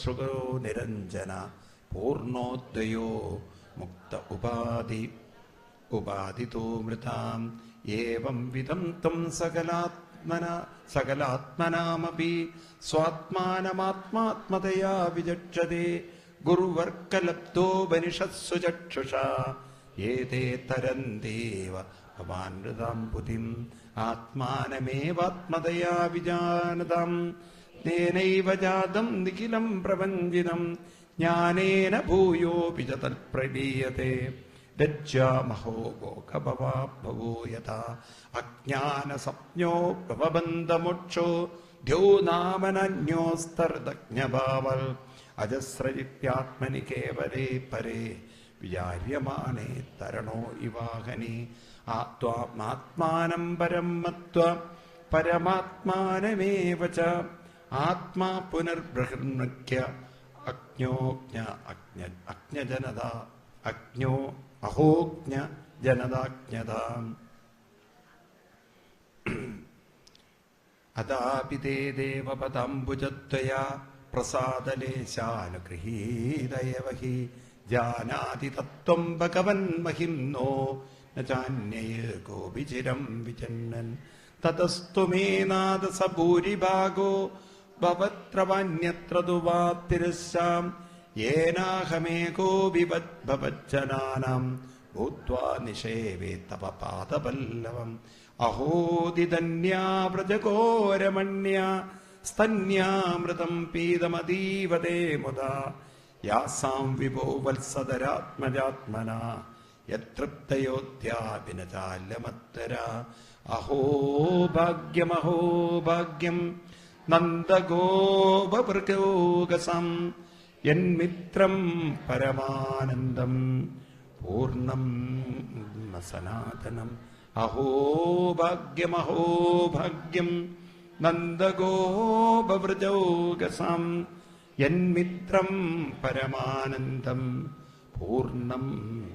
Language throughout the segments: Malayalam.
ചക്ഷുകോ നിരഞ്ജന പൂർണോദ്വയോ മുക്ത ഉപാധിതോ മൃതാം ഏവം വിധം ത്വം സകലാത്മനാമപി സ്വാത്മാനമാത്മാത്മതയാ വിചക്ഷതേ ഗുരുവർക്കലബ്ധോപനിഷത്സു ചക്ഷുഷാ ഏതേ തരന്തേവ ഭവാനൃതാം ബുദ്ധിം ആത്മാനമേവാത്മതയാ വിജാനതാം തേനൈവ ജാതം നിഖിലം പ്രപഞ്ചിതം ജ്ഞാനേന ഭൂയോപി ച തൽപ്രലീയതേ ലജ്ജാമഹോ ഭോഗഭവാഭവോ യഥാ അജ്ഞാനസപ്ഞോ ഭവബന്ധമോക്ഷോ ധ്യോ നാമനന്യോസ്തർദജ്ഞഭാവൽ അജസ്രജിത്യാത്മനി കേവലേ പരേ വിചാര്യമാണേ തരണോ ഇവാഹനി ആത്മാനം പരം മത്വ പരമാത്മാനമേവ ച ആത്മാ പുനർബൃഹന്മുഖ്യ അജ്ഞജനത അജ്ഞോ അഹോജ്ഞ ജനതാജ്ഞതാം അതാപി തേ ദേവപദാംബുജത്വയാ പ്രസാദലേശാനുഗൃഹീതയവ ഹി ജാനാതി തത്വം ഭഗവൻ മഹിംനോ ന ചാന്യേകോപി ചിരം വിചന്നൻ തതസ്തു മേ നാദ സ ഭൂരിഭാഗോ ഭവത്രവാന്യത്ര ദുവാ തിരസ്സാം യേനാഹമേകോ വിവദ്ഭവജ്ജനാനാം ഭൂത്വാ നിഷേവേ തവ പാദപല്ലവം അഹോദിധന്യാ വ്രജഘോരമണ്യാ സ്തന്യാമൃതം പീതമതീവതേ മുദാ യാസാം വിഭോ വത്സദരാത്മജാത്മനാ യതൃപ്തയോധ്യാഭിനചാല്യമത്തരാ അഹോ ഭാഗ്യം നന്ദഗോപവൃഗോഗസം യന്മിത്രം പരമാനന്ദം പൂർണ്ണം സനാതനം അഹോ ഭാഗ്യം നന്ദഗോപവൃജോഗസം യന്മിത്രം പരമാനന്ദം പൂർണ്ണം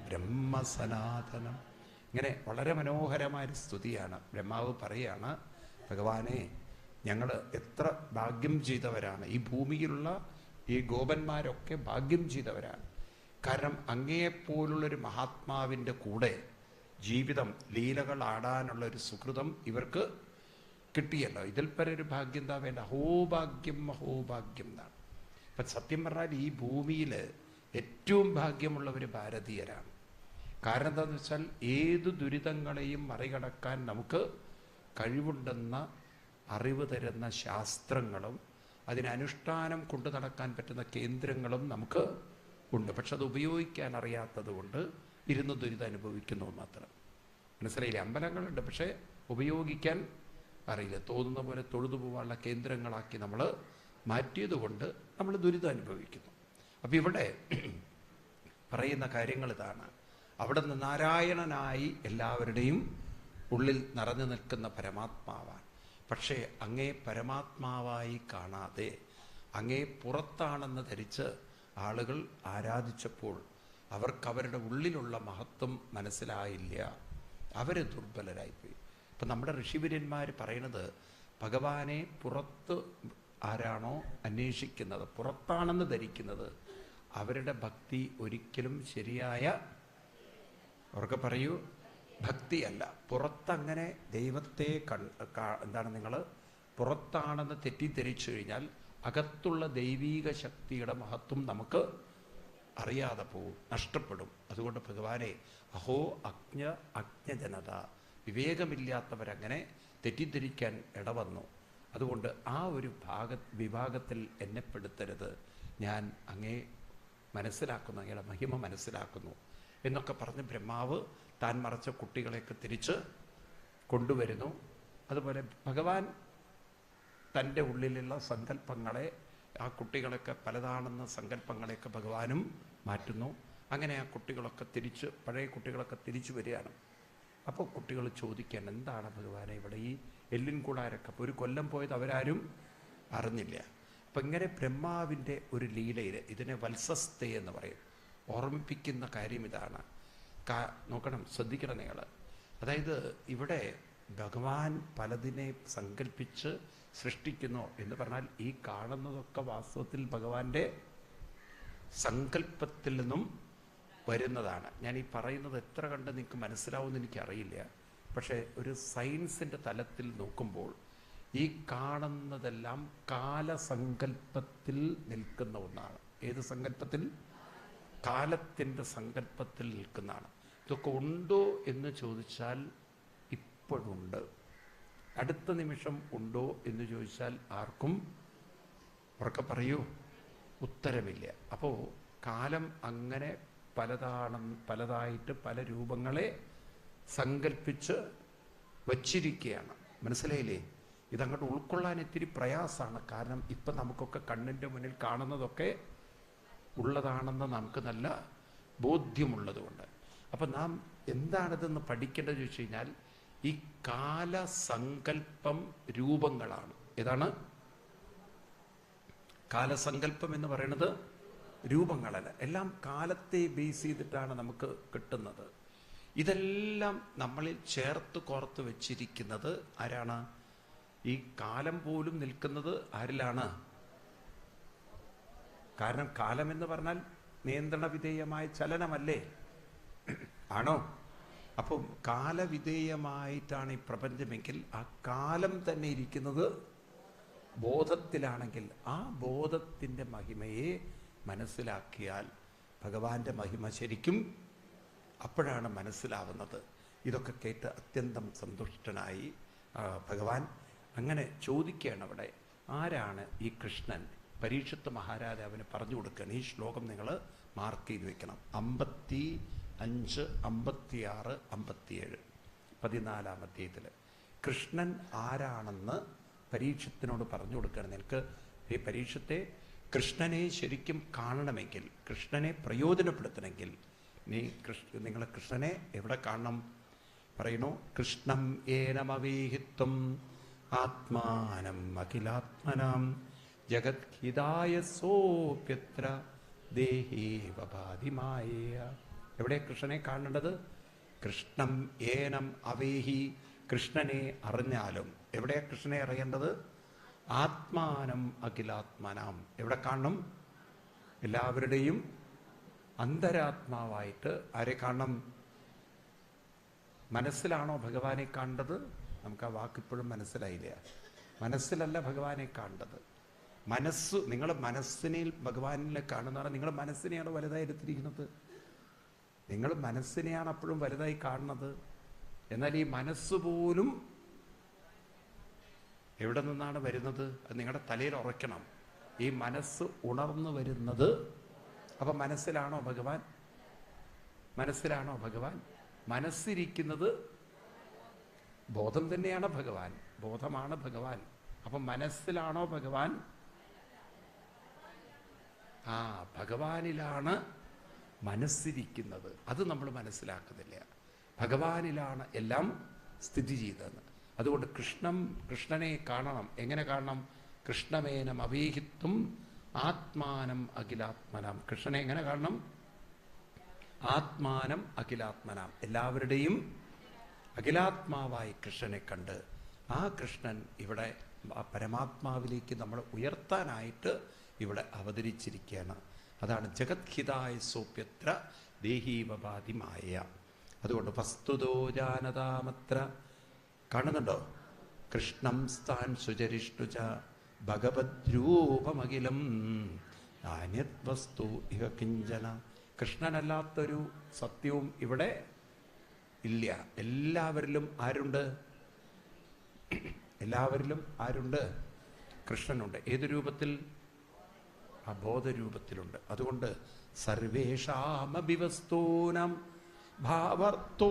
ബ്രഹ്മസനാതനം. ഇങ്ങനെ വളരെ മനോഹരമായൊരു സ്തുതിയാണ്. ബ്രഹ്മാവ് പറയാണ്, ഭഗവാനെ, ഞങ്ങൾ എത്ര ഭാഗ്യം ചെയ്തവരാണ്. ഈ ഭൂമിയിലുള്ള ഈ ഗോപന്മാരൊക്കെ ഭാഗ്യം ചെയ്തവരാണ്. കാരണം അങ്ങയെപ്പോലുള്ളൊരു മഹാത്മാവിൻ്റെ കൂടെ ജീവിതം ലീലകൾ ആടാനുള്ളൊരു സുഹൃതം ഇവർക്ക് കിട്ടിയല്ലോ. ഇതിൽ പരൊരു ഭാഗ്യം എന്താ വേണ്ട? അഹോഭാഗ്യം എന്നാണ്. ഇപ്പം സത്യം പറഞ്ഞാൽ ഈ ഭൂമിയിൽ ഏറ്റവും ഭാഗ്യമുള്ളവർ ഭാരതീയരാണ്. കാരണം എന്താണെന്ന് വെച്ചാൽ ഏതു ദുരിതങ്ങളെയും മറികടക്കാൻ നമുക്ക് കഴിവുണ്ടെന്ന അറിവ് തരുന്ന ശാസ്ത്രങ്ങളും അതിനനുഷ്ഠാനം കൊണ്ടു നടക്കാൻ പറ്റുന്ന കേന്ദ്രങ്ങളും നമുക്ക് ഉണ്ട്. പക്ഷെ അത് ഉപയോഗിക്കാൻ അറിയാത്തത് കൊണ്ട് ഇരുന്ന് ദുരിതം അനുഭവിക്കുന്നു മാത്രം. മനസ്സിലായില്ലേ? അമ്പലങ്ങളുണ്ട്, പക്ഷെ ഉപയോഗിക്കാൻ അറിയില്ല. തോന്നുന്ന പോലെ തൊഴുതു പോകാനുള്ള കേന്ദ്രങ്ങളാക്കി നമ്മൾ മാറ്റിയത് കൊണ്ട് നമ്മൾ ദുരിതം അനുഭവിക്കുന്നു. അപ്പം ഇവിടെ പറയുന്ന കാര്യങ്ങൾ ഇതാണ്. അവിടെ നിന്ന് നാരായണനായി എല്ലാവരുടെയും ഉള്ളിൽ നിറഞ്ഞു നിൽക്കുന്ന പരമാത്മാവാണ്. പക്ഷേ അങ്ങേ പരമാത്മാവായി കാണാതെ അങ്ങേ പുറത്താണെന്ന് ധരിച്ച് ആളുകൾ ആരാധിച്ചപ്പോൾ അവർക്കവരുടെ ഉള്ളിലുള്ള മഹത്വം മനസ്സിലായില്ല. അവർ ദുർബലരായിപ്പോയി. ഇപ്പം നമ്മുടെ ഋഷിവര്യന്മാർ പറയണത്, ഭഗവാനെ പുറത്ത് ആരാണോ അന്വേഷിക്കുന്നത്, പുറത്താണെന്ന് ധരിക്കുന്നത്, അവരുടെ ഭക്തി ഒരിക്കലും ശരിയായ, അവർക്ക് പറയൂ, ഭക്തിയല്ല. പുറത്തങ്ങനെ ദൈവത്തെ എന്താണ്, നിങ്ങൾ പുറത്താണെന്ന് തെറ്റിദ്ധരിച്ചു കഴിഞ്ഞാൽ അകത്തുള്ള ദൈവീക ശക്തിയുടെ മഹത്വം നമുക്ക് അറിയാതെ പോവും, നഷ്ടപ്പെടും. അതുകൊണ്ട് ഭഗവാനെ, അഹോ അജ്ഞജനത, വിവേകമില്ലാത്തവരങ്ങനെ തെറ്റിദ്ധരിക്കാൻ ഇടവന്നു. അതുകൊണ്ട് ആ ഒരു വിഭാഗത്തിൽ എന്നെ പെടുത്തരുത്. ഞാൻ അങ്ങേ മനസ്സിലാക്കുന്നു, അങ്ങയുടെ മഹിമ മനസ്സിലാക്കുന്നു എന്നൊക്കെ പറഞ്ഞ് ബ്രഹ്മാവ് താൻ മറച്ച കുട്ടികളെയൊക്കെ തിരിച്ച് കൊണ്ടുവരുന്നു. അതുപോലെ ഭഗവാൻ തൻ്റെ ഉള്ളിലുള്ള സങ്കല്പങ്ങളെ, ആ കുട്ടികളൊക്കെ പലതാണെന്ന സങ്കല്പങ്ങളെയൊക്കെ ഭഗവാനും മാറ്റുന്നു. അങ്ങനെ ആ കുട്ടികളൊക്കെ തിരിച്ച്, പഴയ കുട്ടികളൊക്കെ തിരിച്ചു വരികയാണ്. അപ്പോൾ കുട്ടികൾ ചോദിക്കാൻ, എന്താണ് ഭഗവാനെ ഇവിടെ ഈ എല്ലിൻ കൂടാരൊക്കെ? അപ്പോൾ ഒരു കൊല്ലം പോയത് അവരാരും അറിഞ്ഞില്ല. അപ്പം ഇങ്ങനെ ബ്രഹ്മാവിൻ്റെ ഒരു ലീലയിൽ, ഇതിനെ വത്സസ്തേ എന്ന് പറയും, ഓർമ്മിപ്പിക്കുന്ന കാര്യം ഇതാണ്. നോക്കണം, ശ്രദ്ധിക്കണം നിങ്ങൾ. അതായത് ഇവിടെ ഭഗവാൻ പലതിനെ സങ്കല്പിച്ച് സൃഷ്ടിക്കുന്നു എന്ന് പറഞ്ഞാൽ ഈ കാണുന്നതൊക്കെ വാസ്തവത്തിൽ ഭഗവാന്റെ സങ്കല്പത്തിൽ നിന്നും വരുന്നതാണ്. ഞാൻ ഈ പറയുന്നത് എത്ര കണ്ട് നിങ്ങൾക്ക് മനസ്സിലാവുമെന്ന് എനിക്കറിയില്ല. പക്ഷേ ഒരു സയൻസിൻ്റെ തലത്തിൽ നോക്കുമ്പോൾ ഈ കാണുന്നതെല്ലാം കാലസങ്കല്പത്തിൽ നിൽക്കുന്ന ഒന്നാണ്. ഏത് സങ്കല്പത്തിൽ? കാലത്തിൻ്റെ സങ്കല്പത്തിൽ നിൽക്കുന്നതാണ്. ഇതൊക്കെ ഉണ്ടോ എന്ന് ചോദിച്ചാൽ ഇപ്പോഴുണ്ട്. അടുത്ത നിമിഷം ഉണ്ടോ എന്ന് ചോദിച്ചാൽ ആർക്കും ഉറക്കെ പറയൂ ഉത്തരമില്ല. അപ്പോൾ കാലം അങ്ങനെ പലതായിട്ട് പല രൂപങ്ങളെ സങ്കല്പിച്ച് വച്ചിരിക്കുകയാണ്. മനസ്സിലായില്ലേ? ഇതങ്ങോട്ട് ഉൾക്കൊള്ളാൻ ഇത്തിരി പ്രയാസമാണ്. കാരണം ഇപ്പം നമുക്കൊക്കെ കണ്ണിൻ്റെ മുന്നിൽ കാണുന്നതൊക്കെ ഉള്ളതാണെന്ന് നമുക്ക് നല്ല ബോധ്യമുള്ളതുകൊണ്ട്. അപ്പം നാം എന്താണിതെന്ന് പഠിക്കേണ്ടത് ചോദിച്ചു കഴിഞ്ഞാൽ ഈ കാലസങ്കല്പം രൂപങ്ങളാണ്. ഏതാണ് കാലസങ്കല്പം എന്ന് പറയുന്നത്? രൂപങ്ങളല്ല, എല്ലാം കാലത്തെ ബേസ് ചെയ്തിട്ടാണ് നമുക്ക് കിട്ടുന്നത്. ഇതെല്ലാം നമ്മളിൽ ചേർത്ത് കോർത്ത് വെച്ചിരിക്കുന്നത് ആരാണ്? ഈ കാലം പോലും നിൽക്കുന്നത് ആരിലാണ്? കാരണം കാലം എന്ന് പറഞ്ഞാൽ നിയന്ത്രണ വിധേയമായ ചലനമല്ലേ? ആണോ? അപ്പം കാലവിധേയമായിട്ടാണ് ഈ പ്രപഞ്ചമെങ്കിൽ ആ കാലം തന്നെ ഇരിക്കുന്നത് ബോധത്തിലാണെങ്കിൽ ആ ബോധത്തിൻ്റെ മഹിമയെ മനസ്സിലാക്കിയാൽ ഭഗവാന്റെ മഹിമ ശരിക്കും അപ്പോഴാണ് മനസ്സിലാവുന്നത്. ഇതൊക്കെ കേട്ട് അത്യന്തം സന്തുഷ്ടനായി ഭഗവാൻ അങ്ങനെ ചോദിക്കുകയാണ് അവിടെ, ആരാണ് ഈ കൃഷ്ണൻ? പരീക്ഷത്ത് മഹാരാജാവിന് പറഞ്ഞു കൊടുക്കുകയാണ്. ഈ ശ്ലോകം നിങ്ങൾ മാർക്ക് ചെയ്ത് വെക്കണം. 55, 56, 57 14-ാം അധ്യായത്തിൽ കൃഷ്ണൻ ആരാണെന്ന് പരീക്ഷത്തിനോട് പറഞ്ഞു കൊടുക്കുകയാണ്. നിനക്ക് ഈ പരീക്ഷത്തെ കൃഷ്ണനെ ശരിക്കും കാണണമെങ്കിൽ, കൃഷ്ണനെ പ്രയോജനപ്പെടുത്തണമെങ്കിൽ നിങ്ങൾ കൃഷ്ണനെ എവിടെ കാണണം? പറയുന്നു, കൃഷ്ണം ഏനമവേഹിത്വം ആത്മാനം അഖിലാത്മനാം ജഗദ്ഹിതായ സോപ്യത്ര ദേഹേവഭാതിമായ. എവിടെ കൃഷ്ണനെ കാണേണ്ടത്? കൃഷ്ണം ഏനം അവേഹി, കൃഷ്ണനെ അറിഞ്ഞാലും. എവിടെയാ കൃഷ്ണനെ അറിയേണ്ടത്? ആത്മാനം അഖിലാത്മനാം. എവിടെ കാണണം? എല്ലാവരുടെയും അന്തരാത്മാവായിട്ട്. ആരെ കാണണം? മനസ്സിലാണോ ഭഗവാനെ കണ്ടത്? നമുക്ക് ആ വാക്കിപ്പോഴും മനസ്സിലായില്ല. മനസ്സിലല്ല ഭഗവാനെ കണ്ടത്. മനസ്സ്, നിങ്ങൾ മനസ്സിനെ ഭഗവാനിലെ കാണുന്നതാണ്. നിങ്ങൾ മനസ്സിനെയാണ് വലുതായി എടുത്തിരിക്കുന്നത്. നിങ്ങൾ മനസ്സിനെയാണ് അപ്പോഴും വലുതായി കാണുന്നത്. എന്നാൽ ഈ മനസ്സ് പോലും എവിടെ നിന്നാണ് വരുന്നത്? അത് നിങ്ങളുടെ തലയിൽ ഉറയ്ക്കണം. ഈ മനസ്സ് ഉണർന്നു വരുന്നത്. അപ്പം മനസ്സിലാണോ ഭഗവാൻ? മനസ്സിലാണോ ഭഗവാൻ? മനസ്സിരിക്കുന്നത് ബോധം തന്നെയാണ് ഭഗവാൻ. ബോധമാണ് ഭഗവാൻ. അപ്പം മനസ്സിലാണോ ഭഗവാൻ? ഭഗവാനിലാണ് മനസ്സിരിക്കുന്നത്. അത് നമ്മൾ മനസ്സിലാക്കുന്നില്ല. ഭഗവാനിലാണ് എല്ലാം സ്ഥിതി ചെയ്തതെന്ന്. അതുകൊണ്ട് കൃഷ്ണനെ കാണണം. എങ്ങനെ കാണണം? കൃഷ്ണമേനം അവേഹിത്വം ആത്മാനം അഖിലാത്മനാം. കൃഷ്ണനെ എങ്ങനെ കാണണം? ആത്മാനം അഖിലാത്മനാം. എല്ലാവരുടെയും അഖിലാത്മാവായി കൃഷ്ണനെ കണ്ട് ആ കൃഷ്ണൻ ഇവിടെ പരമാത്മാവിലേക്ക് നമ്മൾ ഉയർത്താനായിട്ട് ഇവിടെ അവതരിച്ചിരിക്കുകയാണ്. അതാണ് ജഗദ്ഹിതായ സോപ്യത്ര ദേഹീവപാതിമായ. അതുകൊണ്ട് വസ്തുതോ ജാനതാമത്ര. കാണുന്നുണ്ടോ? കൃഷ്ണം സ്ഥാൻ സുചരിഷ്ണുച ഭഗവദ്രൂപമഖിലം നാന്യത് വസ്തു ഇഹ കിഞ്ചന. കൃഷ്ണനല്ലാത്തൊരു സത്യവും ഇവിടെ ഇല്ല. എല്ലാവരിലും ആരുണ്ട്? എല്ലാവരിലും ആരുണ്ട്? കൃഷ്ണനുണ്ട്. ഏത് രൂപത്തിൽ? ബോധരൂപത്തിലുണ്ട്. അതുകൊണ്ട് സർവേഷാമഭിവസ്തൂനാം ഭാവർത്തോ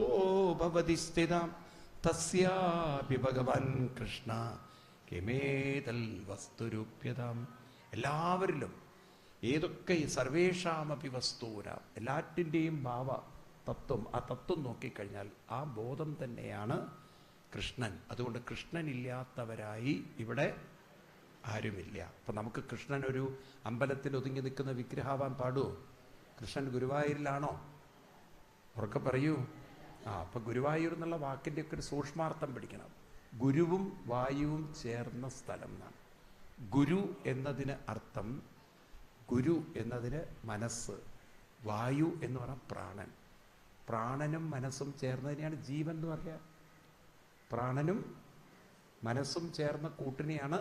ഭവതി സ്ഥിതാം തസ്യാപി ഭഗവാൻ കൃഷ്ണ കിമേതൽ വസ്തുരൂപ്യതാം. എല്ലാവരിലും ഏതൊക്കെ സർവേഷാമപി വസ്തൂനാം, എല്ലാറ്റിൻ്റെയും ഭാവ തത്വം, ആ തത്വം നോക്കിക്കഴിഞ്ഞാൽ ആ ബോധം തന്നെയാണ് കൃഷ്ണൻ. അതുകൊണ്ട് കൃഷ്ണനില്ലാത്തവരായി ഇവിടെ ആരുമില്ല. അപ്പം നമുക്ക് കൃഷ്ണൻ ഒരു അമ്പലത്തിൽ ഒതുങ്ങി നിൽക്കുന്ന വിഗ്രഹമാവാൻ പാടുമോ? കൃഷ്ണൻ ഗുരുവായൂരിലാണോ? ഉറക്കെ പറയൂ. അപ്പൊ ഗുരുവായൂർ എന്നുള്ള വാക്കിൻ്റെ ഒക്കെ ഒരു സൂക്ഷ്മാർത്ഥം പിടിക്കണം. ഗുരുവും വായുവും ചേർന്ന സ്ഥലം എന്നാണ്. ഗുരു എന്നതിന് അർത്ഥം, ഗുരു എന്നതിന് മനസ്സ്, വായു എന്ന് പറഞ്ഞാൽ പ്രാണൻ. പ്രാണനും മനസ്സും ചേർന്നതിനെയാണ് ജീവൻ എന്ന് പറയുക. പ്രാണനും മനസ്സും ചേർന്ന കൂട്ടിനെയാണ്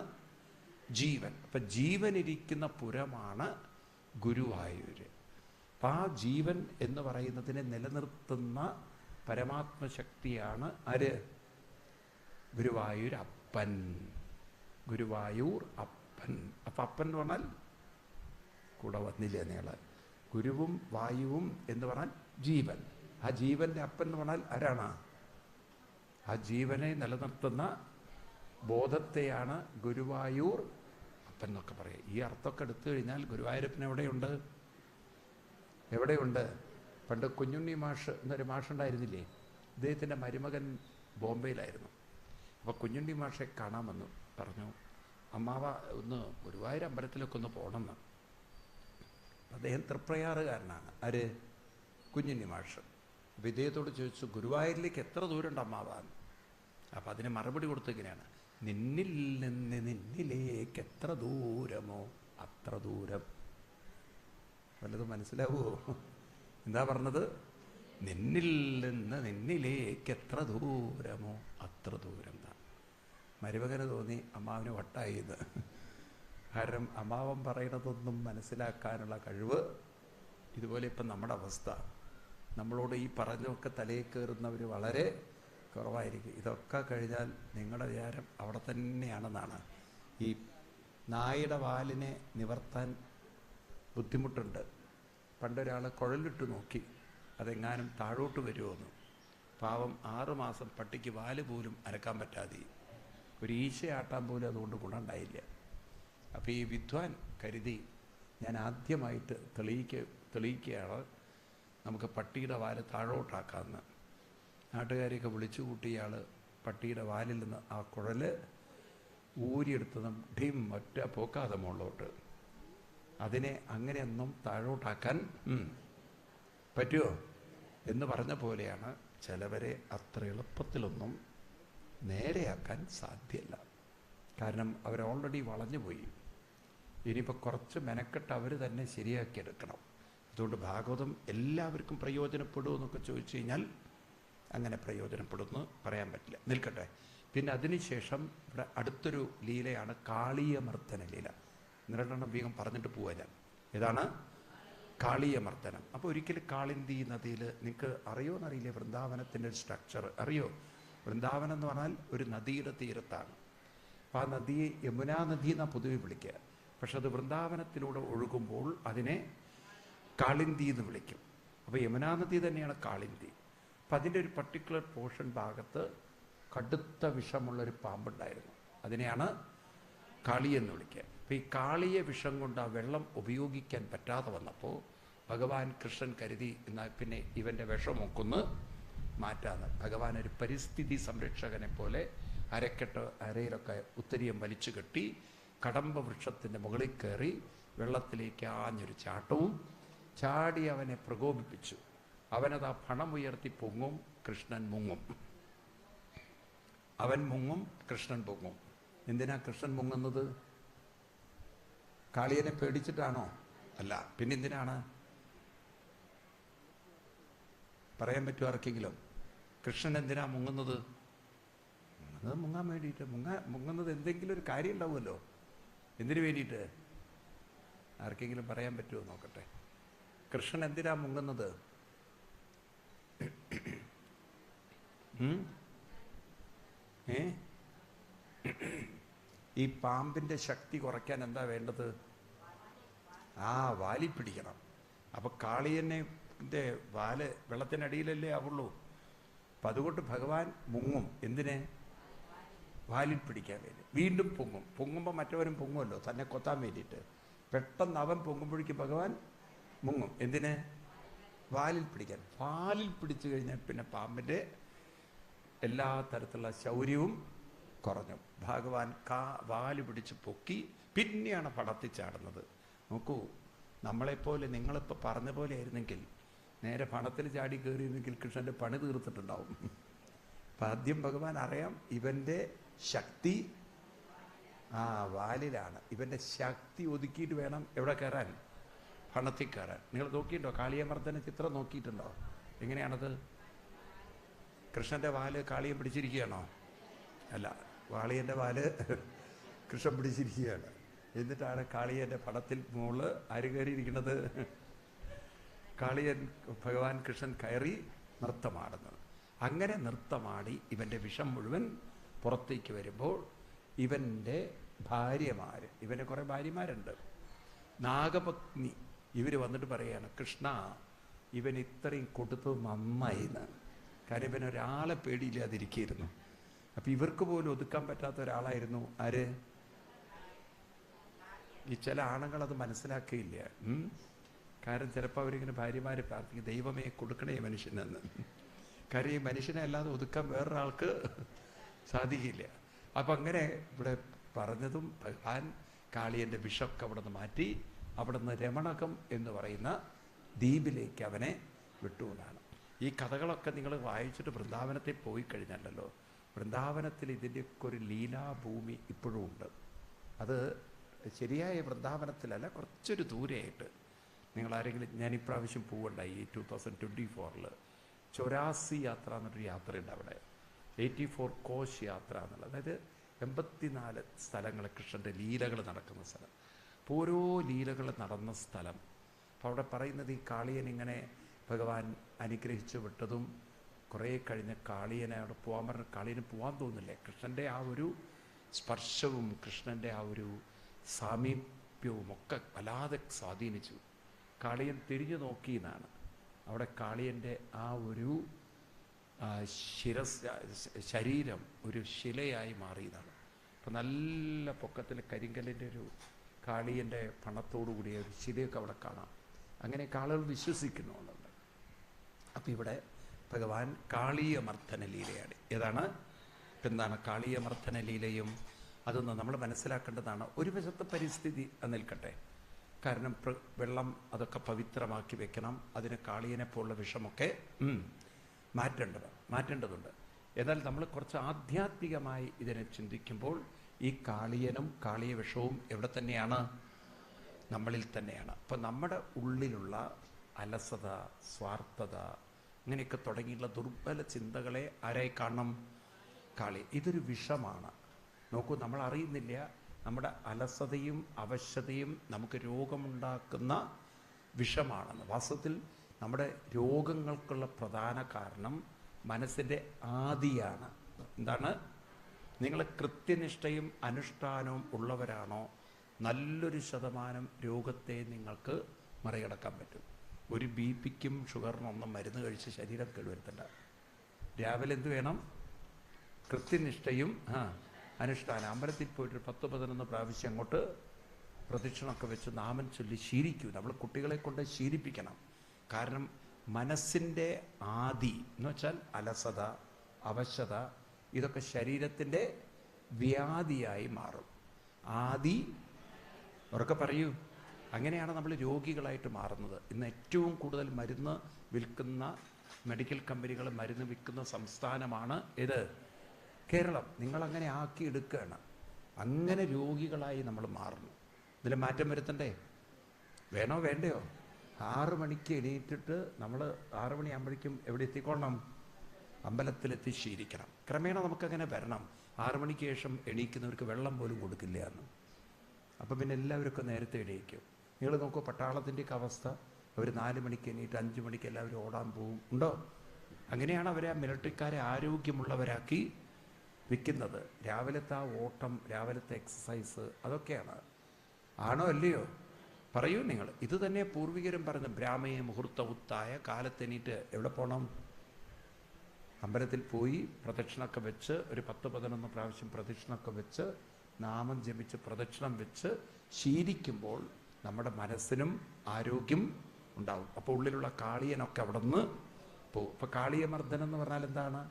ജീവൻ. അപ്പൊ ജീവൻ ഇരിക്കുന്ന പുരമാണ് ഗുരുവായൂര്. അപ്പം ആ ജീവൻ എന്ന് പറയുന്നതിനെ നിലനിർത്തുന്ന പരമാത്മശക്തിയാണ് ആര്? ഗുരുവായൂർ അപ്പൻ. ഗുരുവായൂർ അപ്പൻ. അപ്പം അപ്പൻ എന്ന് പറഞ്ഞാൽ കൂടെ വന്നില്ലേ നീള്? ഗുരുവും വായുവും എന്ന് പറഞ്ഞാൽ ജീവൻ. ആ ജീവന്റെ അപ്പൻ എന്ന് പറഞ്ഞാൽ ആരാണ്? ആ ജീവനെ നിലനിർത്തുന്ന ബോധത്തെയാണ് ഗുരുവായൂർ അപ്പൻ എന്നൊക്കെ പറയുക. ഈ അർത്ഥമൊക്കെ എടുത്തു കഴിഞ്ഞാൽ ഗുരുവായൂരപ്പൻ എവിടെയുണ്ട്? എവിടെയുണ്ട്? പണ്ട് കുഞ്ഞുണ്ണി മാഷ് എന്നൊരു മാഷുണ്ടായിരുന്നില്ലേ? ഇദ്ദേഹത്തിൻ്റെ മരുമകൻ ബോംബെയിലായിരുന്നു. അപ്പോൾ കുഞ്ഞുണ്ണി മാഷെ കാണാൻ വന്നു. പറഞ്ഞു, അമ്മാവ ഒന്ന് ഗുരുവായൂർ അമ്പലത്തിലൊക്കെ ഒന്ന് പോകണമെന്ന്. അദ്ദേഹം തൃപ്രയാറുകാരനാണ്. ആര്? കുഞ്ഞുണ്ണി മാഷ്. അപ്പോൾ ഇദ്ദേഹത്തോട് ചോദിച്ചു, ഗുരുവായൂരിലേക്ക് എത്ര ദൂരമുണ്ട് അമ്മാവാന്ന്? അപ്പം അതിന് മറുപടി കൊടുത്തിങ്ങനെയാണ്, നിന്നിൽ നിന്ന് നിന്നിലേക്ക് എത്ര ദൂരമോ അത്ര ദൂരം. വല്ലതും മനസ്സിലാവുമോ? എന്താ പറഞ്ഞത്? നിന്നിൽ നിന്ന് നിന്നിലേക്ക് എത്ര ദൂരമോ അത്ര ദൂരം. മരുമകന് തോന്നി അമ്മാവിന് വട്ടായത്. കാരണം അമ്മാവൻ പറയുന്നതൊന്നും മനസ്സിലാക്കാനുള്ള കഴിവ് ഇതുപോലെ ഇപ്പം നമ്മുടെ അവസ്ഥ. നമ്മളോട് ഈ പറഞ്ഞൊക്കെ തലയിൽ കയറുന്നവർ വളരെ കുറവായിരിക്കും. ഇതൊക്കെ കഴിഞ്ഞാൽ നിങ്ങളുടെ വിചാരം അവിടെ തന്നെയാണെന്നാണ്. ഈ നായയുടെ വാലിനെ നിവർത്താൻ ബുദ്ധിമുട്ടുണ്ട്. പണ്ടൊരാൾ കുഴലിട്ട് നോക്കി അതെങ്ങാനും താഴോട്ട് വരുമോന്ന്. പാവം 6 മാസം പട്ടിക്ക് വാല് പോലും അനക്കാൻ പറ്റാതെ, ഒരു ഈശയാട്ടാൻ പോലും അതുകൊണ്ട് ഗുണമുണ്ടായില്ല. അപ്പോൾ ഈ വിദ്വാൻ കരുതി, ഞാൻ ആദ്യമായിട്ട് തെളിയിക്കുകയാണ് നമുക്ക് പട്ടിയുടെ വാല് താഴോട്ടാക്കാമെന്ന്. നാട്ടുകാരെയൊക്കെ വിളിച്ചു കൂട്ടിയയാൾ പട്ടിയുടെ വാലിൽ നിന്ന് ആ കുഴൽ ഊരിയെടുത്തതും ഡിം ഒറ്റ പോക്കാതെ മുകളിലോട്ട്. അതിനെ അങ്ങനെയൊന്നും താഴോട്ടാക്കാൻ പറ്റുമോ എന്ന് പറഞ്ഞ പോലെയാണ് ചിലവരെ അത്ര എളുപ്പത്തിലൊന്നും നേരെയാക്കാൻ സാധ്യമല്ല. കാരണം അവർ ഓൾറെഡി വളഞ്ഞുപോയി. ഇനിയിപ്പോൾ കുറച്ച് മെനക്കെട്ട് അവർ തന്നെ ശരിയാക്കിയെടുക്കണം. അതുകൊണ്ട് ഭാഗവതം എല്ലാവർക്കും പ്രയോജനപ്പെടുമെന്നൊക്കെ ചോദിച്ചു കഴിഞ്ഞാൽ അങ്ങനെ പ്രയോജനപ്പെടുമെന്ന് പറയാൻ പറ്റില്ല. നിൽക്കട്ടെ. പിന്നെ അതിനുശേഷം ഇവിടെ അടുത്തൊരു ലീലയാണ് കാളീയമർദ്ദന ലീല. നിരണ്ടെണ്ണം വേഗം പറഞ്ഞിട്ട് പോവാ ഞാൻ. ഏതാണ് കാളീയമർദ്ദനം? അപ്പോൾ ഒരിക്കലും കാളിന്തി നദിയിൽ, നിങ്ങൾക്ക് അറിയുമോയെന്നറിയില്ലേ വൃന്ദാവനത്തിൻ്റെ ഒരു സ്ട്രക്ചർ? അറിയോ? വൃന്ദാവനം എന്ന് പറഞ്ഞാൽ ഒരു നദിയുടെ തീരത്താണ്. അപ്പോൾ ആ നദിയെ യമുനാ നദി എന്നാണ് പൊതുവെ വിളിക്കുക. പക്ഷെ അത് വൃന്ദാവനത്തിലൂടെ ഒഴുകുമ്പോൾ അതിനെ കാളിന്തി എന്ന് വിളിക്കും. അപ്പോൾ യമുനാ നദി തന്നെയാണ് കാളിന്തി. അപ്പം അതിൻ്റെ ഒരു പർട്ടിക്കുലർ പോർഷൻ ഭാഗത്ത് കടുത്ത വിഷമുള്ളൊരു പാമ്പുണ്ടായിരുന്നു. അതിനെയാണ് കാളി എന്ന് വിളിക്കുക. അപ്പോൾ ഈ കാളിയെ വിഷം കൊണ്ട് ആ വെള്ളം ഉപയോഗിക്കാൻ പറ്റാതെ വന്നപ്പോൾ ഭഗവാൻ കൃഷ്ണൻ കരുതി എന്നാൽ പിന്നെ ഇവൻ്റെ വിഷമൊക്കൊന്ന് മാറ്റാന്ന്. ഭഗവാൻ ഒരു പരിസ്ഥിതി സംരക്ഷകനെ പോലെ അരയിലൊക്കെ ഉത്തരീയം വലിച്ചു കെട്ടി കടമ്പ വൃക്ഷത്തിൻ്റെ മുകളിൽ കയറി വെള്ളത്തിലേക്ക് ആഞ്ഞൊരു ചാട്ടവും ചാടി അവനെ പ്രകോപിപ്പിച്ചു. അവനത് ആ പണമുയർത്തി പൊങ്ങും, കൃഷ്ണൻ മുങ്ങും. അവൻ മുങ്ങും, കൃഷ്ണൻ പൊങ്ങും. എന്തിനാ കൃഷ്ണൻ മുങ്ങുന്നത്? കാളിയനെ പേടിച്ചിട്ടാണോ? അല്ല. പിന്നെന്തിനാണ്? പറയാൻ പറ്റുമോ ആർക്കെങ്കിലും? കൃഷ്ണൻ എന്തിനാ മുങ്ങുന്നത്? അത് മുങ്ങാൻ വേണ്ടിയിട്ട്. മുങ്ങുന്നത് എന്തെങ്കിലും ഒരു കാര്യം ഉണ്ടാവുമല്ലോ. എന്തിനു വേണ്ടിയിട്ട്? ആർക്കെങ്കിലും പറയാൻ പറ്റുമോ നോക്കട്ടെ. കൃഷ്ണൻ എന്തിനാ മുങ്ങുന്നത്? ഈ പാമ്പിൻ്റെ ശക്തി കുറയ്ക്കാൻ എന്താ വേണ്ടത്? വാലി പിടിക്കണം. അപ്പൊ കാളിയനെ വാല് വെള്ളത്തിനടിയിലല്ലേ ആവുള്ളൂ. അപ്പം അതുകൊണ്ട് ഭഗവാൻ മുങ്ങും. എന്തിനെ? വാലിൽ പിടിക്കാൻ വേണ്ടി. വീണ്ടും പൊങ്ങും. പൊങ്ങുമ്പോൾ മറ്റവരും പൊങ്ങുമല്ലോ തന്നെ കൊത്താൻ വേണ്ടിയിട്ട്. പെട്ടെന്ന് അവൻ പൊങ്ങുമ്പോഴേക്ക് ഭഗവാൻ മുങ്ങും. എന്തിന്? വാലിൽ പിടിക്കാൻ. വാലിൽ പിടിച്ചു കഴിഞ്ഞാൽ പിന്നെ പാമ്പിൻ്റെ എല്ലാ തരത്തിലുള്ള ശൗര്യവും കുറഞ്ഞു. ഭഗവാൻ വാല് പിടിച്ച് പൊക്കി പിന്നെയാണ് പടത്തി ചാടുന്നത്. നോക്കൂ, നമ്മളെപ്പോലെ നിങ്ങളിപ്പോൾ പറഞ്ഞ പോലെ ആയിരുന്നെങ്കിൽ നേരെ പണത്തിൽ ചാടി കയറിയിരുന്നെങ്കിൽ കൃഷ്ണൻ്റെ പണി തീർത്തിട്ടുണ്ടാവും. അപ്പം ആദ്യം ഭഗവാൻ അറിയാം ഇവൻ്റെ ശക്തി വാലിലാണ്. ഇവൻ്റെ ശക്തി ഒതുക്കിയിട്ട് വേണം എവിടെ കയറാൻ? പണത്തിൽ കയറാൻ. നിങ്ങൾ നോക്കിയിട്ടുണ്ടോ? കാളിയമർദ്ദന ചിത്രം നോക്കിയിട്ടുണ്ടോ? എങ്ങനെയാണത്? കൃഷ്ണൻ്റെ വാല് കാളിയം പിടിച്ചിരിക്കുകയാണോ? അല്ല, വാളിയൻ്റെ വാല് കൃഷ്ണൻ പിടിച്ചിരിക്കുകയാണ്. എന്നിട്ടാണ് കാളിയൻ്റെ പടത്തിൽ മുകളിൽ ആര് കയറിയിരിക്കുന്നത്? കാളിയൻ ഭഗവാൻ കൃഷ്ണൻ കയറി നൃത്തമാടുന്നത്. അങ്ങനെ നൃത്തമാടി ഇവൻ്റെ വിഷം മുഴുവൻ പുറത്തേക്ക് വരുമ്പോൾ ഇവൻ്റെ ഭാര്യമാർ, ഇവൻ്റെ കുറേ ഭാര്യമാരുണ്ട്, നാഗപത്നി, ഇവർ വന്നിട്ട് പറയുകയാണ്, കൃഷ്ണ ഇവൻ ഇത്രയും കൊടുത്തത് നന്നായിന്ന്. കാര്യം ഇവൻ ഒരാളെ പേടിയില്ലാതിരിക്കുന്നു. അപ്പം ഇവർക്ക് പോലും ഒതുക്കാൻ പറ്റാത്ത ഒരാളായിരുന്നു ആര്? ഈ ചില ആണുങ്ങളത് മനസ്സിലാക്കിയില്ല. കാരണം ചിലപ്പോൾ അവരിങ്ങനെ ഭാര്യമാരെ പ്രാർത്ഥിക്കും, ദൈവമേ കൊടുക്കണേ മനുഷ്യനെന്ന്. കാര്യം ഈ മനുഷ്യനെ അല്ലാതെ ഒതുക്കാൻ വേറൊരാൾക്ക് സാധിക്കില്ല. അപ്പം അങ്ങനെ ഇവിടെ പറഞ്ഞതും ഭഗവാൻ കാളിയൻ്റെ വിഷമൊക്കെ അവിടെ നിന്ന് മാറ്റി അവിടെ നിന്ന് രമണകം എന്ന് പറയുന്ന ദ്വീപിലേക്ക് അവനെ വിട്ടുകൊണ്ടാണ്. ഈ കഥകളൊക്കെ നിങ്ങൾ വായിച്ചിട്ട് വൃന്ദാവനത്തിൽ പോയി കഴിഞ്ഞല്ലോ, വൃന്ദാവനത്തിൽ ഇതിൻ്റെയൊക്കെ ഒരു ലീലാഭൂമി ഇപ്പോഴും ഉണ്ട്. അത് ശരിയായ വൃന്ദാവനത്തിലല്ല, കുറച്ചൊരു ദൂരെയായിട്ട്. നിങ്ങളാരെങ്കിലും, ഞാൻ ഇപ്രാവശ്യം പോവുണ്ടായി 2024 ചൊരാസി യാത്ര എന്നൊരു യാത്രയുണ്ട് അവിടെ. 84 കോശ് യാത്ര എന്നുള്ളത്, അതായത് 84 സ്ഥലങ്ങൾ കൃഷ്ണൻ്റെ ലീലകൾ നടക്കുന്ന സ്ഥലം. അപ്പോൾ ഓരോ ലീലകൾ നടന്ന സ്ഥലം. അപ്പോൾ അവിടെ പറയുന്നത് ഈ കാളിയൻ ഇങ്ങനെ ഭഗവാൻ അനുഗ്രഹിച്ചു വിട്ടതും കുറേ കഴിഞ്ഞ് കാളിയനെ അവിടെ പോകാൻ പറഞ്ഞ കാളിയന് പോകാൻ തോന്നില്ലേ. കൃഷ്ണൻ്റെ ആ ഒരു സ്പർശവും കൃഷ്ണൻ്റെ ആ ഒരു സാമീപ്യവും ഒക്കെ വല്ലാതെ സ്വാധീനിച്ചു. കാളിയൻ തിരിഞ്ഞു നോക്കിയെന്നാണ്. അവിടെ കാളിയൻ്റെ ആ ഒരു ശരീരം ഒരു ശിലയായി മാറിയതാണ്. അപ്പം നല്ല പൊക്കത്തിൽ കരിങ്കല്ലിൻ്റെ ഒരു കാളിയൻ്റെ പണത്തോടു കൂടിയ ഒരു ശിലയൊക്കെ അവിടെ കാണാം. അങ്ങനെയൊക്കെ ആളുകൾ വിശ്വസിക്കുന്നുണ്ട്. അപ്പം ഇവിടെ ഭഗവാൻ കാളീയമർദ്ദന ലീലയാണ്. ഏതാണ്? എന്താണ് കാളീയമർദ്ദന ലീലയും? അതൊന്ന് നമ്മൾ മനസ്സിലാക്കേണ്ടതാണ്. ഒരു വശത്തെ പരിസ്ഥിതി നിൽക്കട്ടെ, കാരണം വെള്ളം അതൊക്കെ പവിത്രമാക്കി വെക്കണം. അതിന് കാളിയനെ പോലുള്ള വിഷമൊക്കെ മാറ്റേണ്ടതുണ്ട്. എന്നാൽ നമ്മൾ കുറച്ച് ആധ്യാത്മികമായി ഇതിനെ ചിന്തിക്കുമ്പോൾ ഈ കാളിയനും കാളിയ വിഷവും എവിടെ തന്നെയാണ്? നമ്മളിൽ തന്നെയാണ്. അപ്പം നമ്മുടെ ഉള്ളിലുള്ള അലസത, സ്വാർത്ഥത, ഇങ്ങനെയൊക്കെ തുടങ്ങിയുള്ള ദുർബല ചിന്തകളെ ആരായി കാണണം? കാളി. ഇതൊരു വിഷമാണ്. നോക്കൂ, നമ്മൾ അറിയുന്നില്ല നമ്മുടെ അലസതയും അവശതയും നമുക്ക് രോഗമുണ്ടാക്കുന്ന വിഷമാണെന്ന്. വാസ്തവത്തിൽ നമ്മുടെ രോഗങ്ങൾക്കുള്ള പ്രധാന കാരണം മനസ്സിൻ്റെ ആദിയാണ്. എന്താണ്? നിങ്ങൾ കൃത്യനിഷ്ഠയും അനുഷ്ഠാനവും ഉള്ളവരാണോ, നല്ലൊരു ശതമാനം രോഗത്തെ നിങ്ങൾക്ക് മറികടക്കാൻ പറ്റും. ഒരു BP-ക്കും ഷുഗറിനൊന്നും മരുന്ന് കഴിച്ച് ശരീരം കേടുവരുത്തണ്ട. രാവിലെ എന്ത് വേണം? കൃത്യനിഷ്ഠയും അനുഷ്ഠാനം. അമ്പലത്തിൽ പോയിട്ട് 10-11 പ്രാവശ്യം അങ്ങോട്ട് പ്രദക്ഷിണമൊക്കെ വെച്ച് നാമം ചൊല്ലി ശീലിക്കൂ. നമ്മൾ കുട്ടികളെ കൊണ്ട് ശീലിപ്പിക്കണം. കാരണം മനസ്സിൻ്റെ ആദി എന്ന് വെച്ചാൽ അലസത, അവശത, ഇതൊക്കെ ശരീരത്തിൻ്റെ വ്യാധിയായി മാറും. ആദി ഉറക്കെ പറയൂ. അങ്ങനെയാണ് നമ്മൾ രോഗികളായിട്ട് മാറുന്നത്. ഇന്ന് ഏറ്റവും കൂടുതൽ മരുന്ന് വിൽക്കുന്ന മെഡിക്കൽ കമ്പനികൾ മരുന്ന് വിൽക്കുന്ന സംസ്ഥാനമാണ് ഏത്? കേരളം. നിങ്ങളങ്ങനെ ആക്കിയെടുക്കുകയാണ്. അങ്ങനെ രോഗികളായി നമ്മൾ മാറുന്നു. ഇതിൽ മാറ്റം വരുത്തണ്ടേ? വേണോ വേണ്ടയോ? 6 മണിക്ക് എണീറ്റിട്ട് നമ്മൾ 6 മണിയാകുമ്പോഴേക്കും എവിടെ എത്തിക്കൊള്ളണം? അമ്പലത്തിലെത്തി ശീലിക്കണം. ക്രമേണ നമുക്കങ്ങനെ വരണം. 6 മണിക്ക് ശേഷം എണീക്കുന്നവർക്ക് വെള്ളം പോലും കൊടുക്കില്ല എന്ന്. അപ്പം പിന്നെ എല്ലാവർക്കും നേരത്തെ എണീക്കും. നിങ്ങൾ നോക്കൂ, പട്ടാളത്തിൻ്റെയൊക്കെ അവസ്ഥ. അവർ 4 മണിക്ക് എണീറ്റ് 5 മണിക്ക് എല്ലാവരും ഓടാൻ പോവും. ഉണ്ടോ? അങ്ങനെയാണ് അവരെ ആ മിലിട്ടറിക്കാരെ ആരോഗ്യമുള്ളവരാക്കി വിൽക്കുന്നത്. രാവിലത്തെ ആ ഓട്ടം, രാവിലത്തെ എക്സസൈസ്, അതൊക്കെയാണ്. ആണോ അല്ലയോ? പറയൂ നിങ്ങൾ. ഇത് തന്നെ പൂർവികരും പറഞ്ഞു. ബ്രാഹ്മയെ മുഹൂർത്തവുത്തായ കാലത്തെണീറ്റ് എവിടെ പോകണം? അമ്പലത്തിൽ പോയി പ്രദക്ഷിണമൊക്കെ വെച്ച് ഒരു 10-11 പ്രാവശ്യം പ്രദക്ഷിണമൊക്കെ വെച്ച് നാമം ജപിച്ച് പ്രദക്ഷിണം വെച്ച് ശീലിക്കുമ്പോൾ നമ്മുടെ മനസ്സിനും ആരോഗ്യം ഉണ്ടാവും. അപ്പോൾ ഉള്ളിലുള്ള കാളിയനൊക്കെ അവിടെ നിന്ന് പോകും. അപ്പോൾ കാളിയമർദ്ദനം എന്ന് പറഞ്ഞാൽ എന്താണ്?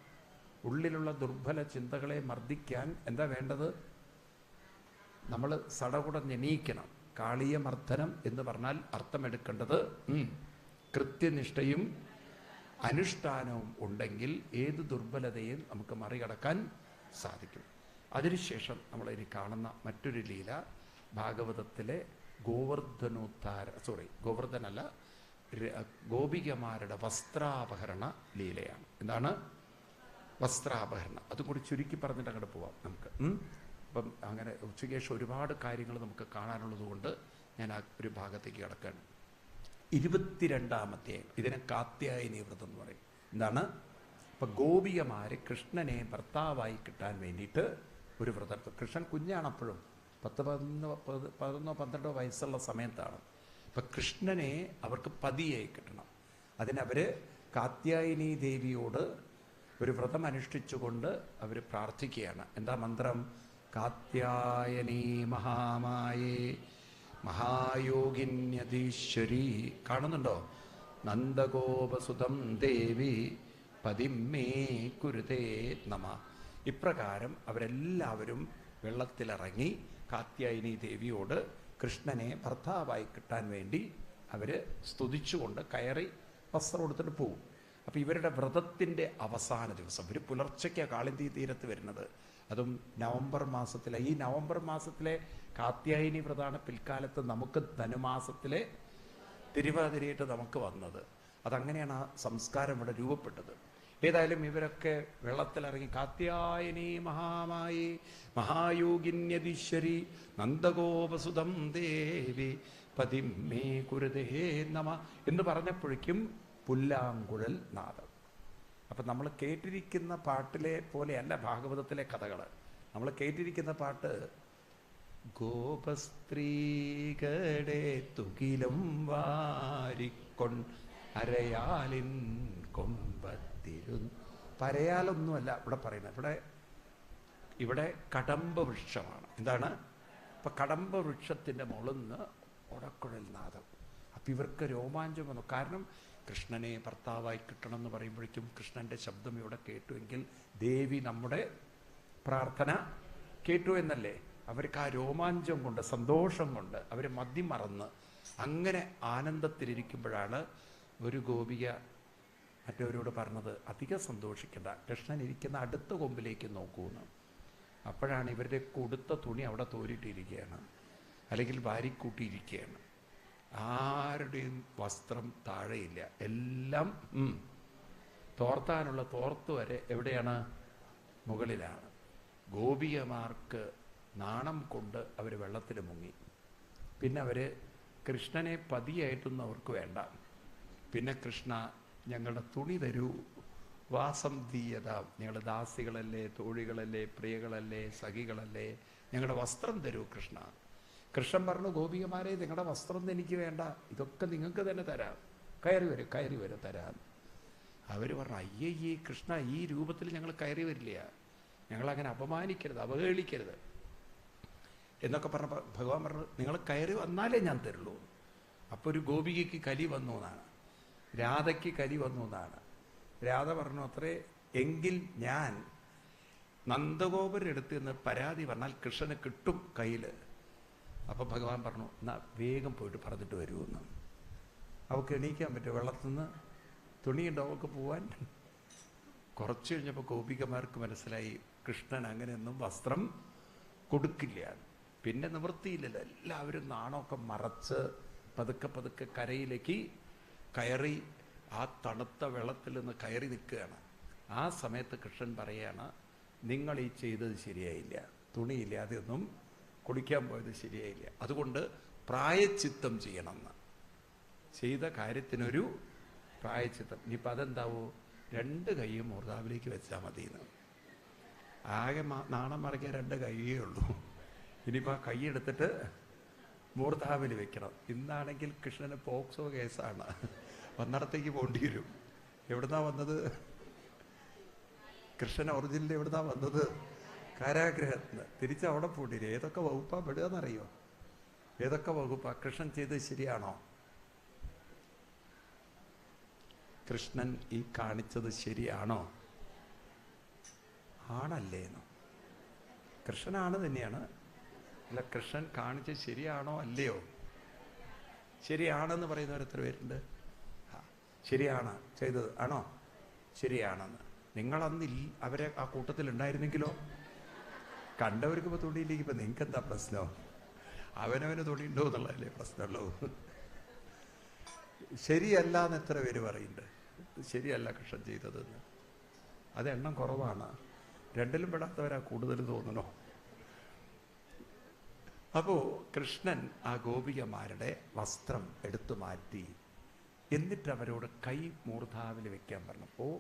ഉള്ളിലുള്ള ദുർബല ചിന്തകളെ മർദ്ദിക്കാൻ എന്താ വേണ്ടത്? നമ്മൾ സടകുടഞ്ഞെണീക്കണം. കാളിയമർദ്ദനം എന്ന് പറഞ്ഞാൽ അർത്ഥമെടുക്കേണ്ടത് കൃത്യനിഷ്ഠയും അനുഷ്ഠാനവും ഉണ്ടെങ്കിൽ ഏത് ദുർബലതയും നമുക്ക് മറികടക്കാൻ സാധിക്കും. അതിനുശേഷം നമ്മളിനി കാണുന്ന മറ്റൊരു ലീല ഭാഗവതത്തിലെ ഗോവർദ്ധനല്ല, ഗോപികമാരുടെ വസ്ത്രാപഹരണ ലീലയാണ്. എന്താണ് വസ്ത്രാപഹരണം? അതും കൂടി ചുരുക്കി പറഞ്ഞിട്ട് അങ്ങോട്ട് പോവാം നമുക്ക്. അപ്പം അങ്ങനെ ഉച്ചയ്ക്ക് ശേഷം ഒരുപാട് കാര്യങ്ങൾ നമുക്ക് കാണാനുള്ളത് കൊണ്ട് ഞാൻ ആ ഒരു ഭാഗത്തേക്ക് കിടക്കുകയാണ്. 22-ാമത്തെ ഇതിനെ കാത്യായനി വ്രതം എന്ന് പറയും. എന്താണ്? അപ്പം ഗോപികമാര് കൃഷ്ണനെ ഭർത്താവായി കിട്ടാൻ വേണ്ടിയിട്ട് ഒരു വ്രതം. കൃഷ്ണൻ കുഞ്ഞാണപ്പോഴും 11-12 വയസ്സുള്ള സമയത്താണ്. അപ്പം കൃഷ്ണനെ അവർക്ക് പതിയായി കിട്ടണം. അതിനവർ കാത്യായനി ദേവിയോട് ഒരു വ്രതം അനുഷ്ഠിച്ചുകൊണ്ട് അവർ പ്രാർത്ഥിക്കുകയാണ്. എന്താ മന്ത്രം? കാത്യായനി മഹാമായേ മഹായോഗിന്യതീശ്വരി. കാണുന്നുണ്ടോ? നന്ദഗോപസുതം ദേവി പതിമേ കുരുതേ നമ. ഇപ്രകാരം അവരെല്ലാവരും വെള്ളത്തിലിറങ്ങി കാത്യായനി ദേവിയോട് കൃഷ്ണനെ ഭർത്താവായി കിട്ടാൻ വേണ്ടി അവർ സ്തുതിച്ചുകൊണ്ട് കയറി വസ്ത്രം എടുത്തിട്ട് പോകും. അപ്പം ഇവരുടെ വ്രതത്തിൻ്റെ അവസാന ദിവസം ഒരു പുലർച്ചയ്ക്ക് കാളിന്തി തീരത്ത് വരുന്നത്. അതും നവംബർ മാസത്തിലെ, ഈ നവംബർ മാസത്തിലെ കാത്യായനി വ്രതമാണ് പിൽക്കാലത്ത് നമുക്ക് ധനുമാസത്തിലെ തിരുവാതിരയായിട്ട് നമുക്ക് വന്നത്. അതങ്ങനെയാണ് ആ സംസ്കാരം ഇവിടെ രൂപപ്പെട്ടത്. ഏതായാലും ഇവരൊക്കെ വെള്ളത്തിലിറങ്ങി കാത്യായനി മഹാമായി മഹായോഗിന്യതീശ്വരി നന്ദഗോപസുതം ദേവി പതിമേ കുരുതേ നമ എന്ന് പറഞ്ഞപ്പോഴേക്കും പുല്ലാങ്കുഴൽ നാദം. അപ്പം നമ്മൾ കേട്ടിരിക്കുന്ന പാട്ടിലെ പോലെയല്ല ഭാഗവതത്തിലെ കഥകൾ. നമ്മൾ കേട്ടിരിക്കുന്ന പാട്ട് ഗോപസ്ത്രീകളെ തുകിലും വാരിക്കൊൺ അരയാലിൻ കൊമ്പത്തിരുന്നു. പരയാലൊന്നുമല്ല ഇവിടെ പറയുന്നത്. ഇവിടെ കടമ്പ വൃക്ഷമാണ്. എന്താണ്? ഇപ്പം കടമ്പ വൃക്ഷത്തിൻ്റെ മുളന്ന് ഒടക്കുഴൽ നാദം. അപ്പം ഇവർക്ക് രോമാഞ്ചം വന്നു. കാരണം കൃഷ്ണനെ ഭർത്താവായി കിട്ടണം എന്ന് പറയുമ്പോഴേക്കും കൃഷ്ണൻ്റെ ശബ്ദം ഇവിടെ കേട്ടുവെങ്കിൽ ദേവി നമ്മുടെ പ്രാർത്ഥന കേട്ടു എന്നല്ലേ. അവർക്ക് ആ രോമാഞ്ചം കൊണ്ട്, സന്തോഷം കൊണ്ട് അവർ മദ്യം മറന്ന് അങ്ങനെ ആനന്ദത്തിലിരിക്കുമ്പോഴാണ് ഒരു ഗോപിക മറ്റവരോട് പറഞ്ഞത്, അധികം സന്തോഷിക്കേണ്ട, കൃഷ്ണൻ ഇരിക്കുന്ന അടുത്ത കൊമ്പിലേക്ക് നോക്കൂന്ന്. അപ്പോഴാണ് ഇവരുടെ കൊടുത്ത തുണി അവിടെ തോരിട്ടിരിക്കുകയാണ്, അല്ലെങ്കിൽ വാരിക്കൂട്ടിയിരിക്കുകയാണ്. ആരുടെയും വസ്ത്രം താഴെയില്ല. എല്ലാം തോർത്താനുള്ള തോർത്ത് വരെ എവിടെയാണ്? മുകളിലാണ്. ഗോപികമാർക്ക് നാണം കൊണ്ട് അവർ വെള്ളത്തിൽ മുങ്ങി. പിന്നെ അവർ കൃഷ്ണനെ പതിയായിട്ടൊന്നും അവർക്ക് വേണ്ട. പിന്നെ കൃഷ്ണ ഞങ്ങളുടെ തുണി തരൂ, വാസം തീയത, ഞങ്ങളുടെ ദാസികളല്ലേ, തോഴികളല്ലേ, പ്രിയകളല്ലേ, സഖികളല്ലേ, ഞങ്ങളുടെ വസ്ത്രം തരൂ കൃഷ്ണ. കൃഷ്ണൻ പറഞ്ഞു, ഗോപികമാരെ നിങ്ങളുടെ വസ്ത്രം എനിക്ക് വേണ്ട, ഇതൊക്കെ നിങ്ങൾക്ക് തന്നെ തരാം, കയറി വരും തരാം. അവർ പറഞ്ഞു, അയ്യയ്യേ കൃഷ്ണ, ഈ രൂപത്തിൽ ഞങ്ങൾ കയറി വരില്ല, ഞങ്ങളങ്ങനെ അപമാനിക്കരുത്, അവഹേളിക്കരുത് എന്നൊക്കെ പറഞ്ഞപ്പോൾ ഭഗവാൻ പറഞ്ഞു, നിങ്ങൾ കയറി വന്നാലേ ഞാൻ തരുള്ളൂ. അപ്പോൾ ഒരു ഗോപികയ്ക്ക് കലി വന്നു എന്നാണ്, രാധയ്ക്ക് കലി വന്നു എന്നാണ്. രാധ പറഞ്ഞു അത്രേ, എങ്കിൽ ഞാൻ നന്ദഗോപരുടെ അടുത്ത് നിന്ന് പരാതി പറഞ്ഞാൽ കൃഷ്ണന് കിട്ടും കയ്യിൽ. അപ്പം ഭഗവാൻ പറഞ്ഞു, എന്നാ വേഗം പോയിട്ട് പറഞ്ഞിട്ട് വരുമെന്ന്. അവൾക്ക് എണീക്കാൻ പറ്റും, വെള്ളത്തിൽ നിന്ന് തുണിയുണ്ട് അവൾക്ക് പോവാൻ. കുറച്ച് കഴിഞ്ഞപ്പോൾ ഗോപികമാർക്ക് മനസ്സിലായി കൃഷ്ണൻ അങ്ങനെയൊന്നും വസ്ത്രം കൊടുക്കില്ല. പിന്നെ നിവൃത്തിയില്ലല്ലോ, എല്ലാവരും നാണമൊക്കെ മറച്ച് പതുക്കെ കരയിലേക്ക് കയറി ആ തണുത്ത വെള്ളത്തിൽ നിന്ന് കയറി നിൽക്കുകയാണ്. ആ സമയത്ത് കൃഷ്ണൻ പറയുകയാണ്, നിങ്ങൾ ഈ ചെയ്തത് ശരിയായില്ല, തുണിയില്ലാതെ ഒന്നും കുളിക്കാൻ പോയത് ശരിയായില്ല, അതുകൊണ്ട് പ്രായച്ചിത്തം ചെയ്യണമെന്ന്. ചെയ്ത കാര്യത്തിനൊരു പ്രായച്ചിത്തം. ഇനിയിപ്പോൾ അതെന്താവോ, 2 കൈയും മൂർധാവിലേക്ക് വെച്ചാൽ മതിയെന്ന്. ആകെ നാണം മറയ്ക്കാൻ 2 കൈയേ ഉള്ളൂ. ഇനിയിപ്പോൾ ആ കൈ എടുത്തിട്ട് മൂർധാവിൽ വെക്കണം. ഇന്നാണെങ്കിൽ കൃഷ്ണന് പോക്സോ കേസാണ്, വന്നിടത്തേക്ക് പോകേണ്ടി വരും. എവിടുന്നാ വന്നത്? കൃഷ്ണൻ ഒറിജിനൽ എവിടുന്നാ വന്നത്? കാരാഗ്രഹത്തിന്. തിരിച്ച് അവിടെ പോണ്ടില്ല. ഏതൊക്കെ വകുപ്പാ പെടുക എന്നറിയോ? ഏതൊക്കെ വകുപ്പാ? കൃഷ്ണൻ ചെയ്തത് ശരിയാണോ? കൃഷ്ണൻ ഈ കാണിച്ചത് ശരിയാണോ? ആണല്ലേന്നോ? കൃഷ്ണനാണ് തന്നെയാണ്. അല്ല, കൃഷ്ണൻ കാണിച്ചത് ശരിയാണോ അല്ലയോ? ശരിയാണെന്ന് പറയുന്നവർ എത്ര പേരുണ്ട്? ശരിയാണ് ചെയ്തത്, ആണോ? ശരിയാണെന്ന്. നിങ്ങളന്ന് അവരെ ആ കൂട്ടത്തിൽ ഉണ്ടായിരുന്നെങ്കിലോ? കണ്ടവർക്ക് ഇപ്പോൾ തുണിയില്ലെങ്കിൽ ഇപ്പം നിങ്ങൾക്ക് എന്താ പ്രശ്നം? അവനവന് തുണിയുണ്ടോ എന്നുള്ളതല്ലേ പ്രശ്നമുള്ളൂ. ശരിയല്ല എന്ന് എത്ര പേര് പറയുന്നുണ്ട്? ശരിയല്ല കൃഷ്ണൻ ചെയ്തതെന്ന്. അത് എണ്ണം കുറവാണ്. രണ്ടിലും പെടാത്തവരാ കൂടുതൽ തോന്നണോ? അപ്പോൾ കൃഷ്ണൻ ആ ഗോപികമാരുടെ വസ്ത്രം എടുത്തു മാറ്റി, എന്നിട്ട് അവരോട് കൈ മൂർധാവിൽ വെക്കാൻ പറഞ്ഞപ്പോൾ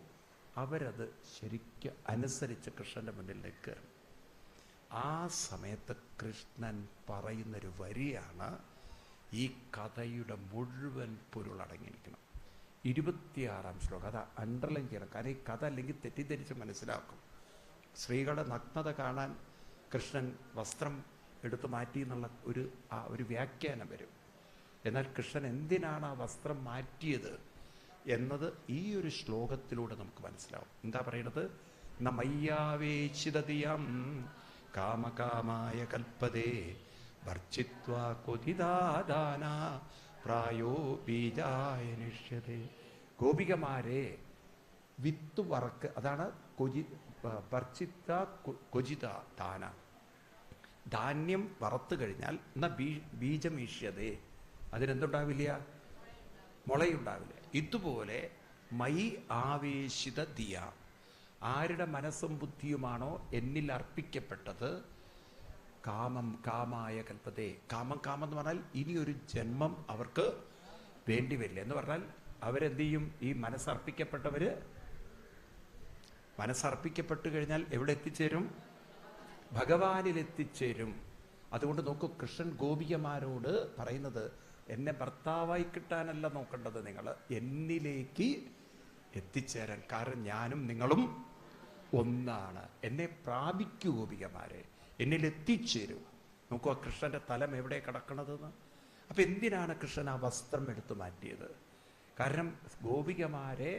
അവരത് ശരിക്കും അനുസരിച്ച് കൃഷ്ണൻ്റെ മുന്നിൽ നിൽക്കുകയാണ്. ആ സമയത്ത് കൃഷ്ണൻ പറയുന്നൊരു വരിയാണ് ഈ കഥയുടെ മുഴുവൻ പൊരുളടങ്ങിയിരിക്കണം. 26-ാം ശ്ലോകം. അത് അണ്ടർലൈൻ ചെയ്യണം, കാരണം ഈ കഥ അല്ലെങ്കിൽ തെറ്റിദ്ധരിച്ച് മനസ്സിലാക്കും. സ്ത്രീകളുടെ നഗ്നത കാണാൻ കൃഷ്ണൻ വസ്ത്രം എടുത്തു മാറ്റി എന്നുള്ള ഒരു വ്യാഖ്യാനം വരും. എന്നാൽ കൃഷ്ണൻ എന്തിനാണ് ആ വസ്ത്രം മാറ്റിയത് എന്നത് ഈ ഒരു ശ്ലോകത്തിലൂടെ നമുക്ക് മനസ്സിലാവും. എന്താ പറയണത്? മയ്യാവേശിതതിയം കാമകാമായ കൽപ്പതേ വർച്ചിത്വാ കൊതിദാദാന പ്രായോ ബീജായ നിഷ്യതേ. ഗോപികമാരെ വിത്ത് വറക്ക്, അതാണ് വർച്ചിത്ത കൊജിത ദാന. ധാന്യം വറുത്തു കഴിഞ്ഞാൽ എന്നാ ബീജം ഈഷ്യതേ, അതിനെന്തുണ്ടാവില്ല? മുളയുണ്ടാവില്ല. ഇതുപോലെ മൈ ആവേശിത ദിയ, ആരുടെ മനസ്സും ബുദ്ധിയുമാണോ എന്നിൽ അർപ്പിക്കപ്പെട്ടത്, കാമം കാമായ കൽപ്പതേ. കാമം എന്ന് പറഞ്ഞാൽ ഇനിയൊരു ജന്മം അവർക്ക് വേണ്ടി വരില്ല എന്ന് പറഞ്ഞാൽ അവരെന്ത് ചെയ്യും? ഈ മനസ്സർപ്പിക്കപ്പെട്ടു കഴിഞ്ഞാൽ എവിടെ എത്തിച്ചേരും? ഭഗവാനിൽ എത്തിച്ചേരും. അതുകൊണ്ട് നോക്കൂ, കൃഷ്ണൻ ഗോപികമാരോട് പറയുന്നത് എന്നെ ഭർത്താവായി കിട്ടാനല്ല നോക്കേണ്ടത്, നിങ്ങൾ എന്നിലേക്ക് എത്തിച്ചേരാൻ. കാരണം ഞാനും നിങ്ങളും ഒന്നാണ്. എന്നെ പ്രാപിക്കൂ ഗോപികമാരെ, എന്നിൽ എത്തിച്ചേരൂ. നോക്കൂ ആ കൃഷ്ണന്റെ തലം എവിടെ കിടക്കണതെന്ന്. അപ്പൊ എന്തിനാണ് കൃഷ്ണൻ ആ വസ്ത്രം എടുത്തു മാറ്റിയത്? കാരണം ഗോപികമാരെ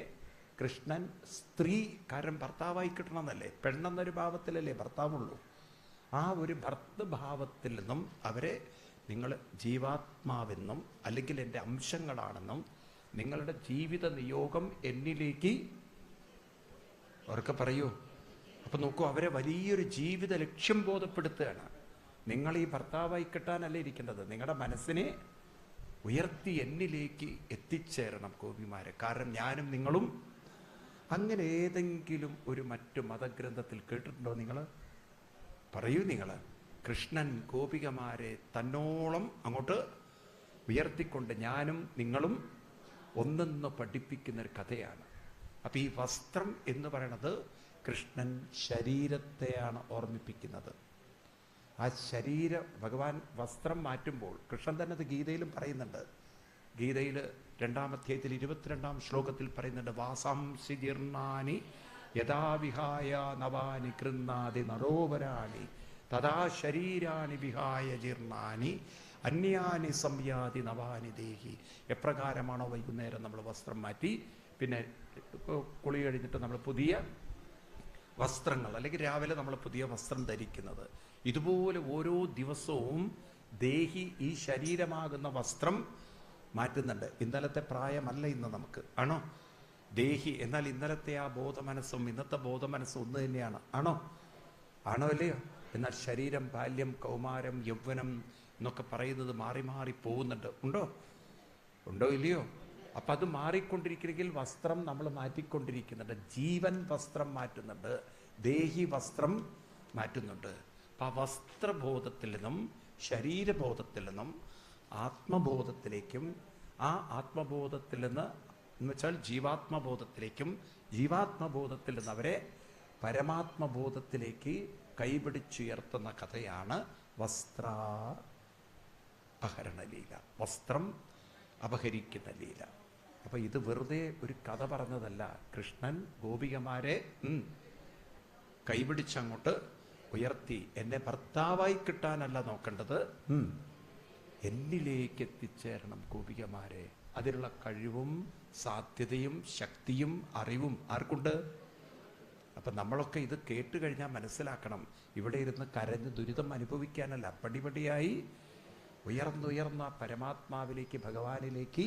കൃഷ്ണൻ സ്ത്രീ, കാരണം ഭർത്താവായി കിട്ടണമെന്നല്ലേ, പെണ്ണെന്നൊരു ഭാവത്തിലല്ലേ ഭർത്താവുള്ളൂ. ആ ഒരു ഭർത്തൃഭാവത്തിൽ നിന്നും അവരെ നിങ്ങൾ ജീവാത്മാവെന്നും അല്ലെങ്കിൽ എൻ്റെ അംശങ്ങളാണെന്നും നിങ്ങളുടെ ജീവിത നിയോഗം എന്നിലേക്ക് അവർക്ക് പറയൂ. അപ്പൊ നോക്കൂ, അവരെ വലിയൊരു ജീവിത ലക്ഷ്യം ബോധപ്പെടുത്തുകയാണ്. നിങ്ങൾ ഈ ഭർത്താവായി കിട്ടാനല്ല ഇരിക്കേണ്ടത്, നിങ്ങളുടെ മനസ്സിനെ ഉയർത്തി എന്നിലേക്ക് എത്തിച്ചേരണം ഗോപിമാരെ. കാരണം ഞാനും നിങ്ങളും. അങ്ങനെ ഏതെങ്കിലും ഒരു മറ്റു മതഗ്രന്ഥത്തിൽ കേട്ടിട്ടുണ്ടോ നിങ്ങൾ? പറയൂ നിങ്ങൾ. കൃഷ്ണൻ ഗോപികമാരെ തന്നോളം അങ്ങോട്ട് ഉയർത്തിക്കൊണ്ട് ഞാനും നിങ്ങളും ഒന്നെന്ന് പഠിപ്പിക്കുന്നൊരു കഥയാണ്. അപ്പം ഈ വസ്ത്രം എന്ന് പറയണത് കൃഷ്ണൻ ശരീരത്തെയാണ് ഓർമ്മിപ്പിക്കുന്നത്. ആ ഭഗവാൻ വസ്ത്രം മാറ്റുമ്പോൾ കൃഷ്ണൻ തന്നെ അത് ഗീതയിലും പറയുന്നുണ്ട്. ഗീതയിൽ 2-ാം അധ്യായത്തിൽ 22-ാം ശ്ലോകത്തിൽ പറയുന്നുണ്ട്, വാസാംസി ജീർണാനി യഥാവിഹായ നവാനി കൃന്നാതി നരോപരാണി തഥാ ശരീരാണി വിഹായ ജീർണാനി അന്യാനി സംയാതി നവാനി ദേഹി. എപ്രകാരമാണോ വൈകുന്നേരം നമ്മൾ വസ്ത്രം മാറ്റി പിന്നെ കുളി കഴിഞ്ഞിട്ട് നമ്മൾ പുതിയ വസ്ത്രങ്ങൾ, അല്ലെങ്കിൽ രാവിലെ നമ്മൾ പുതിയ വസ്ത്രം ധരിക്കുന്നത്, ഇതുപോലെ ഓരോ ദിവസവും ദേഹി ഈ ശരീരമാകുന്ന വസ്ത്രം മാറ്റുന്നുണ്ട്. ഇന്നലത്തെ പ്രായമല്ല ഇന്ന് നമുക്ക്, ആണോ? ദേഹി എന്നാൽ ഇന്നലത്തെ ആ ബോധമനസ്സും ഇന്നത്തെ ബോധമനസ്സും ഒന്ന് തന്നെയാണ്, ആണോ? അല്ലയോ? എന്നാൽ ശരീരം, ബാല്യം, കൗമാരം, യൗവനം എന്നൊക്കെ പറയുന്നത് മാറി മാറി പോകുന്നുണ്ട്. ഉണ്ടോ ഇല്ലയോ? അപ്പൊ അത് മാറിക്കൊണ്ടിരിക്കുന്നെങ്കിൽ വസ്ത്രം നമ്മൾ മാറ്റിക്കൊണ്ടിരിക്കുന്നുണ്ട്. ജീവൻ വസ്ത്രം മാറ്റുന്നുണ്ട്, ദേഹി വസ്ത്രം മാറ്റുന്നുണ്ട്. അപ്പൊ ആ വസ്ത്രബോധത്തിൽ നിന്നും ശരീരബോധത്തിൽ നിന്നും ആത്മബോധത്തിലേക്കും, ആ ആത്മബോധത്തിൽ നിന്ന് എന്ന് വെച്ചാൽ ജീവാത്മബോധത്തിലേക്കും, ജീവാത്മബോധത്തിൽ നിന്ന് അവരെ പരമാത്മബോധത്തിലേക്ക് കൈപിടിച്ചുയർത്തുന്ന കഥയാണ് വസ്ത്രാപഹരണ ലീല, വസ്ത്രം അപഹരിക്കുന്ന ലീല. അപ്പൊ ഇത് വെറുതെ ഒരു കഥ പറഞ്ഞതല്ല. കൃഷ്ണൻ ഗോപികമാരെ കൈപിടിച്ചങ്ങോട്ട് ഉയർത്തി, എന്നെ ഭർത്താവായി കിട്ടാനല്ല നോക്കേണ്ടത്, എന്നിലേക്ക് എത്തിച്ചേരണം ഗോപികമാരെ. അതിനുള്ള കഴിവും സാധ്യതയും ശക്തിയും അറിവും ആർക്കുണ്ട്? അപ്പൊ നമ്മളൊക്കെ ഇത് കേട്ട് കഴിഞ്ഞാൽ മനസ്സിലാക്കണം, ഇവിടെ ഇരുന്ന് കരഞ്ഞ് ദുരിതം അനുഭവിക്കാനല്ല, പടിപടിയായി ഉയർന്നുയർന്ന പരമാത്മാവിലേക്ക്, ഭഗവാനിലേക്ക്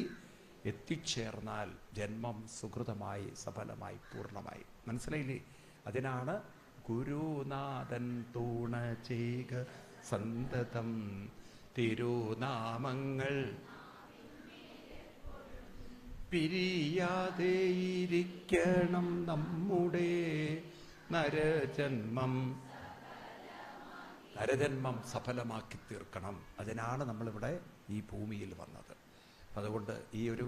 എത്തിച്ചേർന്നാൽ ജന്മം സുഹൃതമായി സഫലമായി പൂർണ്ണമായി. മനസ്സിലായില്ലേ? അതിനാണ് ഗുരുനാഥൻ തൂണ ചെയ്ക സന്തതം തിരുനാമങ്ങൾ പിരിയാതെയിരിക്കണം നമ്മുടെ നരജന്മം സഫലമാക്കി തീർക്കണം. അതിനാണ് നമ്മളിവിടെ ഈ ഭൂമിയിൽ വന്നത്. അതുകൊണ്ട് ഈ ഒരു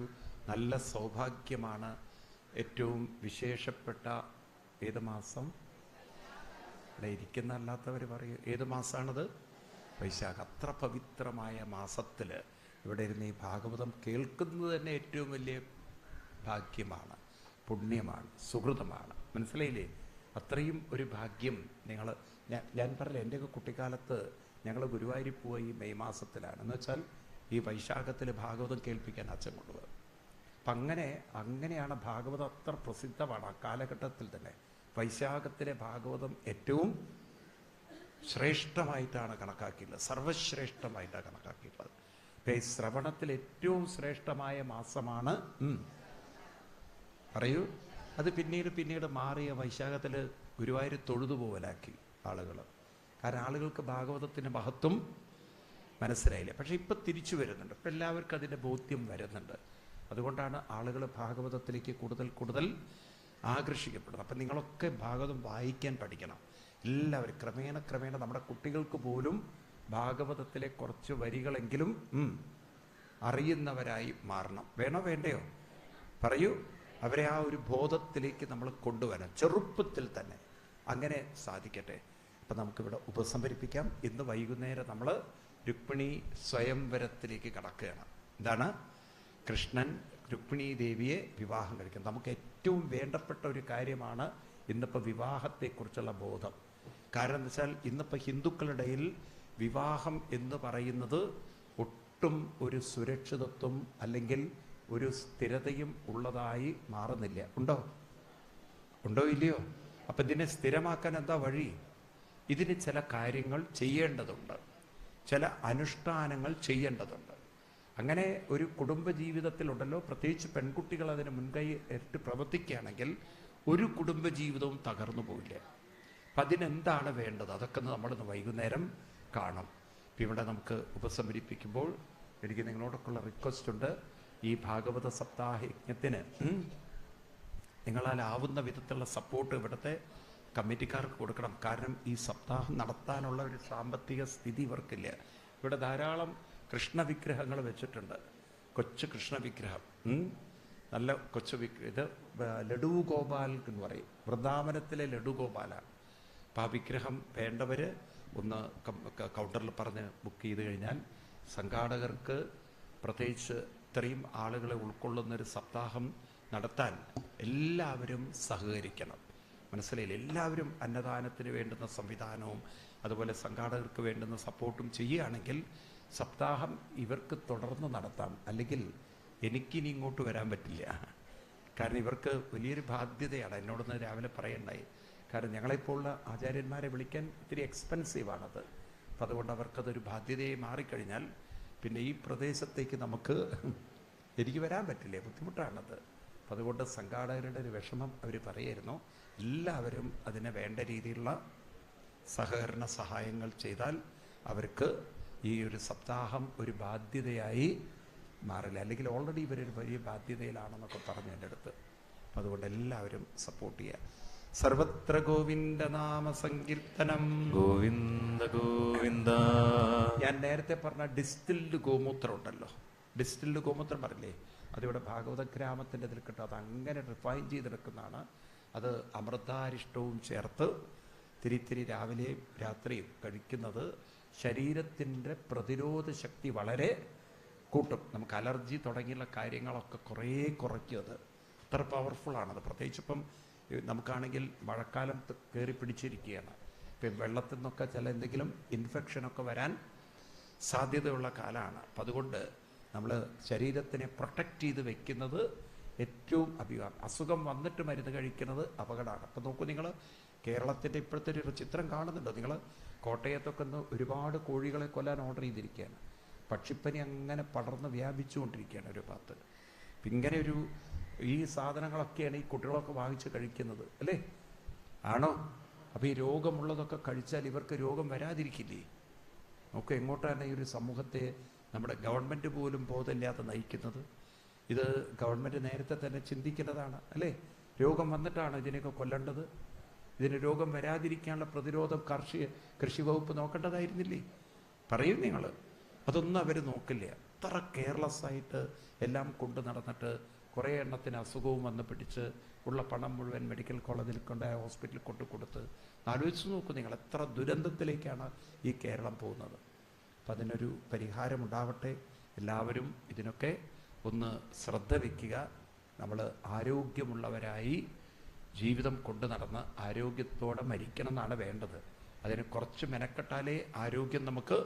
നല്ല സൗഭാഗ്യമാണ്. ഏറ്റവും വിശേഷപ്പെട്ട ഏത് മാസം? ഇവിടെ ഇരിക്കുന്ന അല്ലാത്തവർ പറയും ഏത് മാസമാണത്? വൈശാഖ. അത്ര പവിത്രമായ മാസത്തിൽ ഇവിടെ ഇരുന്ന് ഈ ഭാഗവതം കേൾക്കുന്നത് തന്നെ ഏറ്റവും വലിയ ഭാഗ്യമാണ്, പുണ്യമാണ്, സുഹൃതമാണ്. മനസ്സിലായില്ലേ? അത്രയും ഒരു ഭാഗ്യം നിങ്ങൾ ഞാൻ പറഞ്ഞില്ല. എൻ്റെയൊക്കെ കുട്ടിക്കാലത്ത് ഞങ്ങൾ ഗുരുവായൂർ പോയി മെയ് മാസത്തിലാണ്. എന്ന് വെച്ചാൽ ഈ വൈശാഖത്തിൽ ഭാഗവതം കേൾപ്പിക്കാൻ അച്ഛൻ കൊണ്ടുപോകും. അപ്പം അങ്ങനെയാണ് ഭാഗവതം അത്ര പ്രസിദ്ധമാണ്. ആ കാലഘട്ടത്തിൽ തന്നെ വൈശാഖത്തിലെ ഭാഗവതം ഏറ്റവും ശ്രേഷ്ഠമായിട്ടാണ് കണക്കാക്കിയിട്ടുള്ളത്, സർവശ്രേഷ്ഠമായിട്ടാണ് കണക്കാക്കിയിട്ടുള്ളത്. അപ്പം ഈ ശ്രവണത്തിൽ ഏറ്റവും ശ്രേഷ്ഠമായ മാസമാണ് പറയൂ. അത് പിന്നീട് മാറിയ വൈശാഖത്തിൽ ഗുരുവായൂർ തൊഴുതുപോലാക്കി ആളുകൾ. കാരണം ആളുകൾക്ക് ഭാഗവതത്തിൻ്റെ മഹത്വം മനസ്സിലായില്ല. പക്ഷെ ഇപ്പം തിരിച്ചു വരുന്നുണ്ട്. ഇപ്പം എല്ലാവർക്കും അതിൻ്റെ ബോധ്യം വരുന്നുണ്ട്. അതുകൊണ്ടാണ് ആളുകൾ ഭാഗവതത്തിലേക്ക് കൂടുതൽ ആകർഷിക്കപ്പെടുന്നത്. അപ്പം നിങ്ങളൊക്കെ ഭാഗവതം വായിക്കാൻ പഠിക്കണം. എല്ലാവരും ക്രമേണ നമ്മുടെ കുട്ടികൾക്ക് പോലും ഭാഗവതത്തിലെ കുറച്ച് വരികളെങ്കിലും അറിയുന്നവരായി മാറണം. വേണോ വേണ്ടയോ? പറയൂ. അവരെ ആ ഒരു ബോധത്തിലേക്ക് നമ്മൾ കൊണ്ടുവരണം ചെറുപ്പത്തിൽ തന്നെ. അങ്ങനെ സാധിക്കട്ടെ. അപ്പം നമുക്കിവിടെ ഉപസംഹരിപ്പിക്കാം. ഇന്ന് വൈകുന്നേരം നമ്മൾ രുക്മിണി സ്വയംവരത്തിലേക്ക് കടക്കുകയാണ്. എന്താണ്? കൃഷ്ണൻ രുക്മിണി ദേവിയെ വിവാഹം കഴിക്കുന്നത്. നമുക്ക് ഏറ്റവും വേണ്ടപ്പെട്ട ഒരു കാര്യമാണ് ഇന്നിപ്പോൾ വിവാഹത്തെക്കുറിച്ചുള്ള ബോധം. കാരണം എന്താ വെച്ചാൽ ഇന്നിപ്പോൾ ഹിന്ദുക്കളുടെ ഇടയിൽ വിവാഹം എന്ന് പറയുന്നത് ഒട്ടും ഒരു സുരക്ഷിതത്വം അല്ലെങ്കിൽ ഒരു സ്ഥിരതയും ഉള്ളതായി മാറുന്നില്ല. ഉണ്ടോ ഇല്ലയോ? അപ്പം ഇതിനെ സ്ഥിരമാക്കാൻ എന്താ വഴി? ഇതിന് ചില കാര്യങ്ങൾ ചെയ്യേണ്ടതുണ്ട്, ചില അനുഷ്ഠാനങ്ങൾ ചെയ്യേണ്ടതുണ്ട്. അങ്ങനെ ഒരു കുടുംബജീവിതത്തിലുണ്ടല്ലോ, പ്രത്യേകിച്ച് പെൺകുട്ടികൾ അതിന് മുൻകൈ എടുത്ത് പ്രവർത്തിക്കുകയാണെങ്കിൽ ഒരു കുടുംബജീവിതവും തകർന്നു പോയില്ല. അപ്പം അതിനെന്താണ് വേണ്ടത്? അതൊക്കെ നമ്മളിന്ന് വൈകുന്നേരം കാണും. ഇപ്പം ഇവിടെ നമുക്ക് ഉപസംഹരിപ്പിക്കുമ്പോൾ എനിക്ക് നിങ്ങളോടൊക്കെയുള്ള റിക്വസ്റ്റ് ഉണ്ട്. ഈ ഭാഗവത സപ്താഹ യജ്ഞത്തിന് നിങ്ങളാലാവുന്ന വിധത്തിലുള്ള സപ്പോർട്ട് ഇവിടുത്തെ കമ്മിറ്റിക്കാർക്ക് കൊടുക്കണം. കാരണം ഈ സപ്താഹം നടത്താനുള്ള ഒരു സാമ്പത്തിക സ്ഥിതി ഇവർക്കില്ല. ഇവിടെ ധാരാളം കൃഷ്ണവിഗ്രഹങ്ങൾ വെച്ചിട്ടുണ്ട്. കൊച്ചു കൃഷ്ണവിഗ്രഹം, നല്ല കൊച്ചു വിഗ്രഹം. ഇത് ലഡു ഗോപാൽ എന്ന് പറയും. വൃന്ദാവനത്തിലെ ലഡു ഗോപാലാണ്. അപ്പം ആ വിഗ്രഹം വേണ്ടവർ ഒന്ന് കൗണ്ടറിൽ പറഞ്ഞ് ബുക്ക് ചെയ്ത് കഴിഞ്ഞാൽ സംഘാടകർക്ക്, പ്രത്യേകിച്ച് ഇത്രയും ആളുകളെ ഉൾക്കൊള്ളുന്നൊരു സപ്താഹം നടത്താൻ എല്ലാവരും സഹകരിക്കണം. മനസ്സിലായില്ല? എല്ലാവരും അന്നദാനത്തിന് വേണ്ടുന്ന സംവിധാനവും അതുപോലെ സംഘാടകർക്ക് വേണ്ടുന്ന സപ്പോർട്ടും ചെയ്യുകയാണെങ്കിൽ സപ്താഹം ഇവർക്ക് തുടർന്ന് നടത്താം. അല്ലെങ്കിൽ എനിക്കിനി ഇങ്ങോട്ട് വരാൻ പറ്റില്ല. കാരണം ഇവർക്ക് വലിയൊരു ബാധ്യതയാണ്. എന്നോടൊന്ന് രാവിലെ പറയണ്ടായി. കാരണം ഞങ്ങളെപ്പോലുള്ള ആചാര്യന്മാരെ വിളിക്കാൻ ഇത്തിരി എക്സ്പെൻസീവാണത്. അപ്പം അതുകൊണ്ട് അവർക്കതൊരു ബാധ്യതയായി മാറിക്കഴിഞ്ഞാൽ പിന്നെ ഈ പ്രദേശത്തേക്ക് എനിക്ക് വരാൻ പറ്റില്ലേ, ബുദ്ധിമുട്ടാണത്. അപ്പം അതുകൊണ്ട് സംഘാടകരുടെ ഒരു വിഷമം അവർ പറയായിരുന്നു. എല്ലാവരും അതിന് വേണ്ട രീതിയിലുള്ള സഹകരണ സഹായങ്ങൾ ചെയ്താൽ അവർക്ക് ഈ ഒരു സപ്താഹം ഒരു ബാധ്യതയായി മാറില്ല. അല്ലെങ്കിൽ ഓൾറെഡി ഇവരൊരു വലിയ ബാധ്യതയിലാണെന്നൊക്കെ പറഞ്ഞു എൻ്റെ അടുത്ത്. അപ്പം അതുകൊണ്ട് എല്ലാവരും സപ്പോർട്ട് ചെയ്യുക. സർവത്ര ഗോവിന്ദ നാമ സങ്കീർത്തനം. ഗോവിന്ദ ഗോവിന്ദ. ഞാൻ നേരത്തെ പറഞ്ഞ ഡിസ്റ്റിൽഡ് ഗോമൂത്രം ഉണ്ടല്ലോ, ഡിസ്റ്റിൽഡ് ഗോമൂത്രം പറഞ്ഞില്ലേ, അതിവിടെ ഭാഗവത ഗ്രാമത്തിൻ്റെ ഇതിൽ കിട്ടും. അത് അങ്ങനെ റിഫൈൻ ചെയ്തെടുക്കുന്നതാണ്. അത് അമൃതാരിഷ്ടവും ചേർത്ത് തിരിത്തിരി രാവിലെയും രാത്രിയും കഴിക്കുന്നത് ശരീരത്തിൻ്റെ പ്രതിരോധ ശക്തി വളരെ കൂട്ടും. നമുക്ക് അലർജി തുടങ്ങിയുള്ള കാര്യങ്ങളൊക്കെ കുറേ കുറയ്ക്കും. അത് അത്ര പവർഫുള്ളാണത്. പ്രത്യേകിച്ച് ഇപ്പം നമുക്കാണെങ്കിൽ മഴക്കാലം കയറി പിടിച്ചിരിക്കുകയാണ്. ഇപ്പം വെള്ളത്തിൽ നിന്നൊക്കെ ചില എന്തെങ്കിലും ഇൻഫെക്ഷനൊക്കെ വരാൻ സാധ്യതയുള്ള കാലമാണ്. അപ്പം അതുകൊണ്ട് നമ്മൾ ശരീരത്തിനെ പ്രൊട്ടക്റ്റ് ചെയ്ത് വെക്കുന്നത് ഏറ്റവും അസുഖം വന്നിട്ട് മരുന്ന് കഴിക്കുന്നത് അപകടമാണ്. അപ്പം നോക്കൂ, നിങ്ങൾ കേരളത്തിൻ്റെ ഇപ്പോഴത്തെ ഒരു ചിത്രം കാണുന്നുണ്ടോ? നിങ്ങൾ കോട്ടയത്തൊക്കെ ഒന്ന് ഒരുപാട് കോഴികളെ കൊല്ലാൻ ഓർഡർ ചെയ്തിരിക്കുകയാണ്. പക്ഷിപ്പനി അങ്ങനെ പടർന്ന് വ്യാപിച്ചുകൊണ്ടിരിക്കുകയാണ് ഒരു ഭാഗത്ത്. ഇങ്ങനെ ഈ സാധനങ്ങളൊക്കെയാണ് ഈ കുട്ടികളൊക്കെ വാങ്ങിച്ച് കഴിക്കുന്നത് അല്ലേ? ആണോ? അപ്പോൾ ഈ രോഗമുള്ളതൊക്കെ കഴിച്ചാൽ ഇവർക്ക് രോഗം വരാതിരിക്കില്ലേ? നമുക്ക് എങ്ങോട്ടാണ് ഈ ഒരു സമൂഹത്തെ നമ്മുടെ ഗവൺമെൻറ് പോലും ബോധമില്ലാതെ നയിക്കുന്നത്? ഇത് ഗവൺമെൻറ് നേരത്തെ തന്നെ ചിന്തിക്കേണ്ടതാണ് അല്ലേ? രോഗം വന്നിട്ടാണ് ഇതിനെയൊക്കെ കൊല്ലേണ്ടത്. ഇതിന് രോഗം വരാതിരിക്കാനുള്ള പ്രതിരോധം കൃഷി വകുപ്പ് നോക്കേണ്ടതായിരുന്നില്ലേ? പറയും നിങ്ങൾ. അതൊന്നും അവർ നോക്കില്ല. അത്ര കെയർലെസ് ആയിട്ട് എല്ലാം കൊണ്ടു നടന്നിട്ട് കുറേ എണ്ണത്തിന് അസുഖവും വന്ന് പിടിച്ച് ഉള്ള പണം മുഴുവൻ മെഡിക്കൽ കോളേജിൽ കൊണ്ടുപോയ ഹോസ്പിറ്റലിൽ കൊടുത്ത് ആലോചിച്ച് നോക്കൂ നിങ്ങൾ, എത്ര ദുരന്തത്തിലേക്കാണ് ഈ കേരളം പോകുന്നത്. അപ്പം അതിനൊരു പരിഹാരമുണ്ടാവട്ടെ. എല്ലാവരും ഇതിനൊക്കെ ഒന്ന് ശ്രദ്ധ വയ്ക്കുക. നമ്മൾ ആരോഗ്യമുള്ളവരായി ജീവിതം കൊണ്ടു നടന്ന് ആരോഗ്യത്തോടെ മരിക്കണം എന്നാണ് വേണ്ടത്. അതിന് കുറച്ച് മെനക്കെട്ടാലേ ആരോഗ്യം നമുക്ക്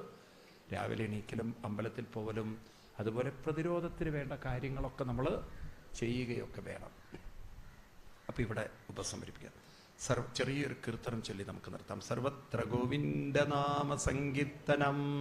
രാവിലെ എണീക്കലും അമ്പലത്തിൽ പോകലും അതുപോലെ പ്രതിരോധത്തിന് വേണ്ട കാര്യങ്ങളൊക്കെ നമ്മൾ ചെയ്യുകയൊക്കെ വേണം. അപ്പം ഇവിടെ ഉപസംഹരിപ്പിക്കാം. ചെറിയൊരു കീർത്തനം ചൊല്ലി നമുക്ക് നിർത്താം. സർവത്ര ഗോവിന്ദനാമ സങ്കീർത്തനം.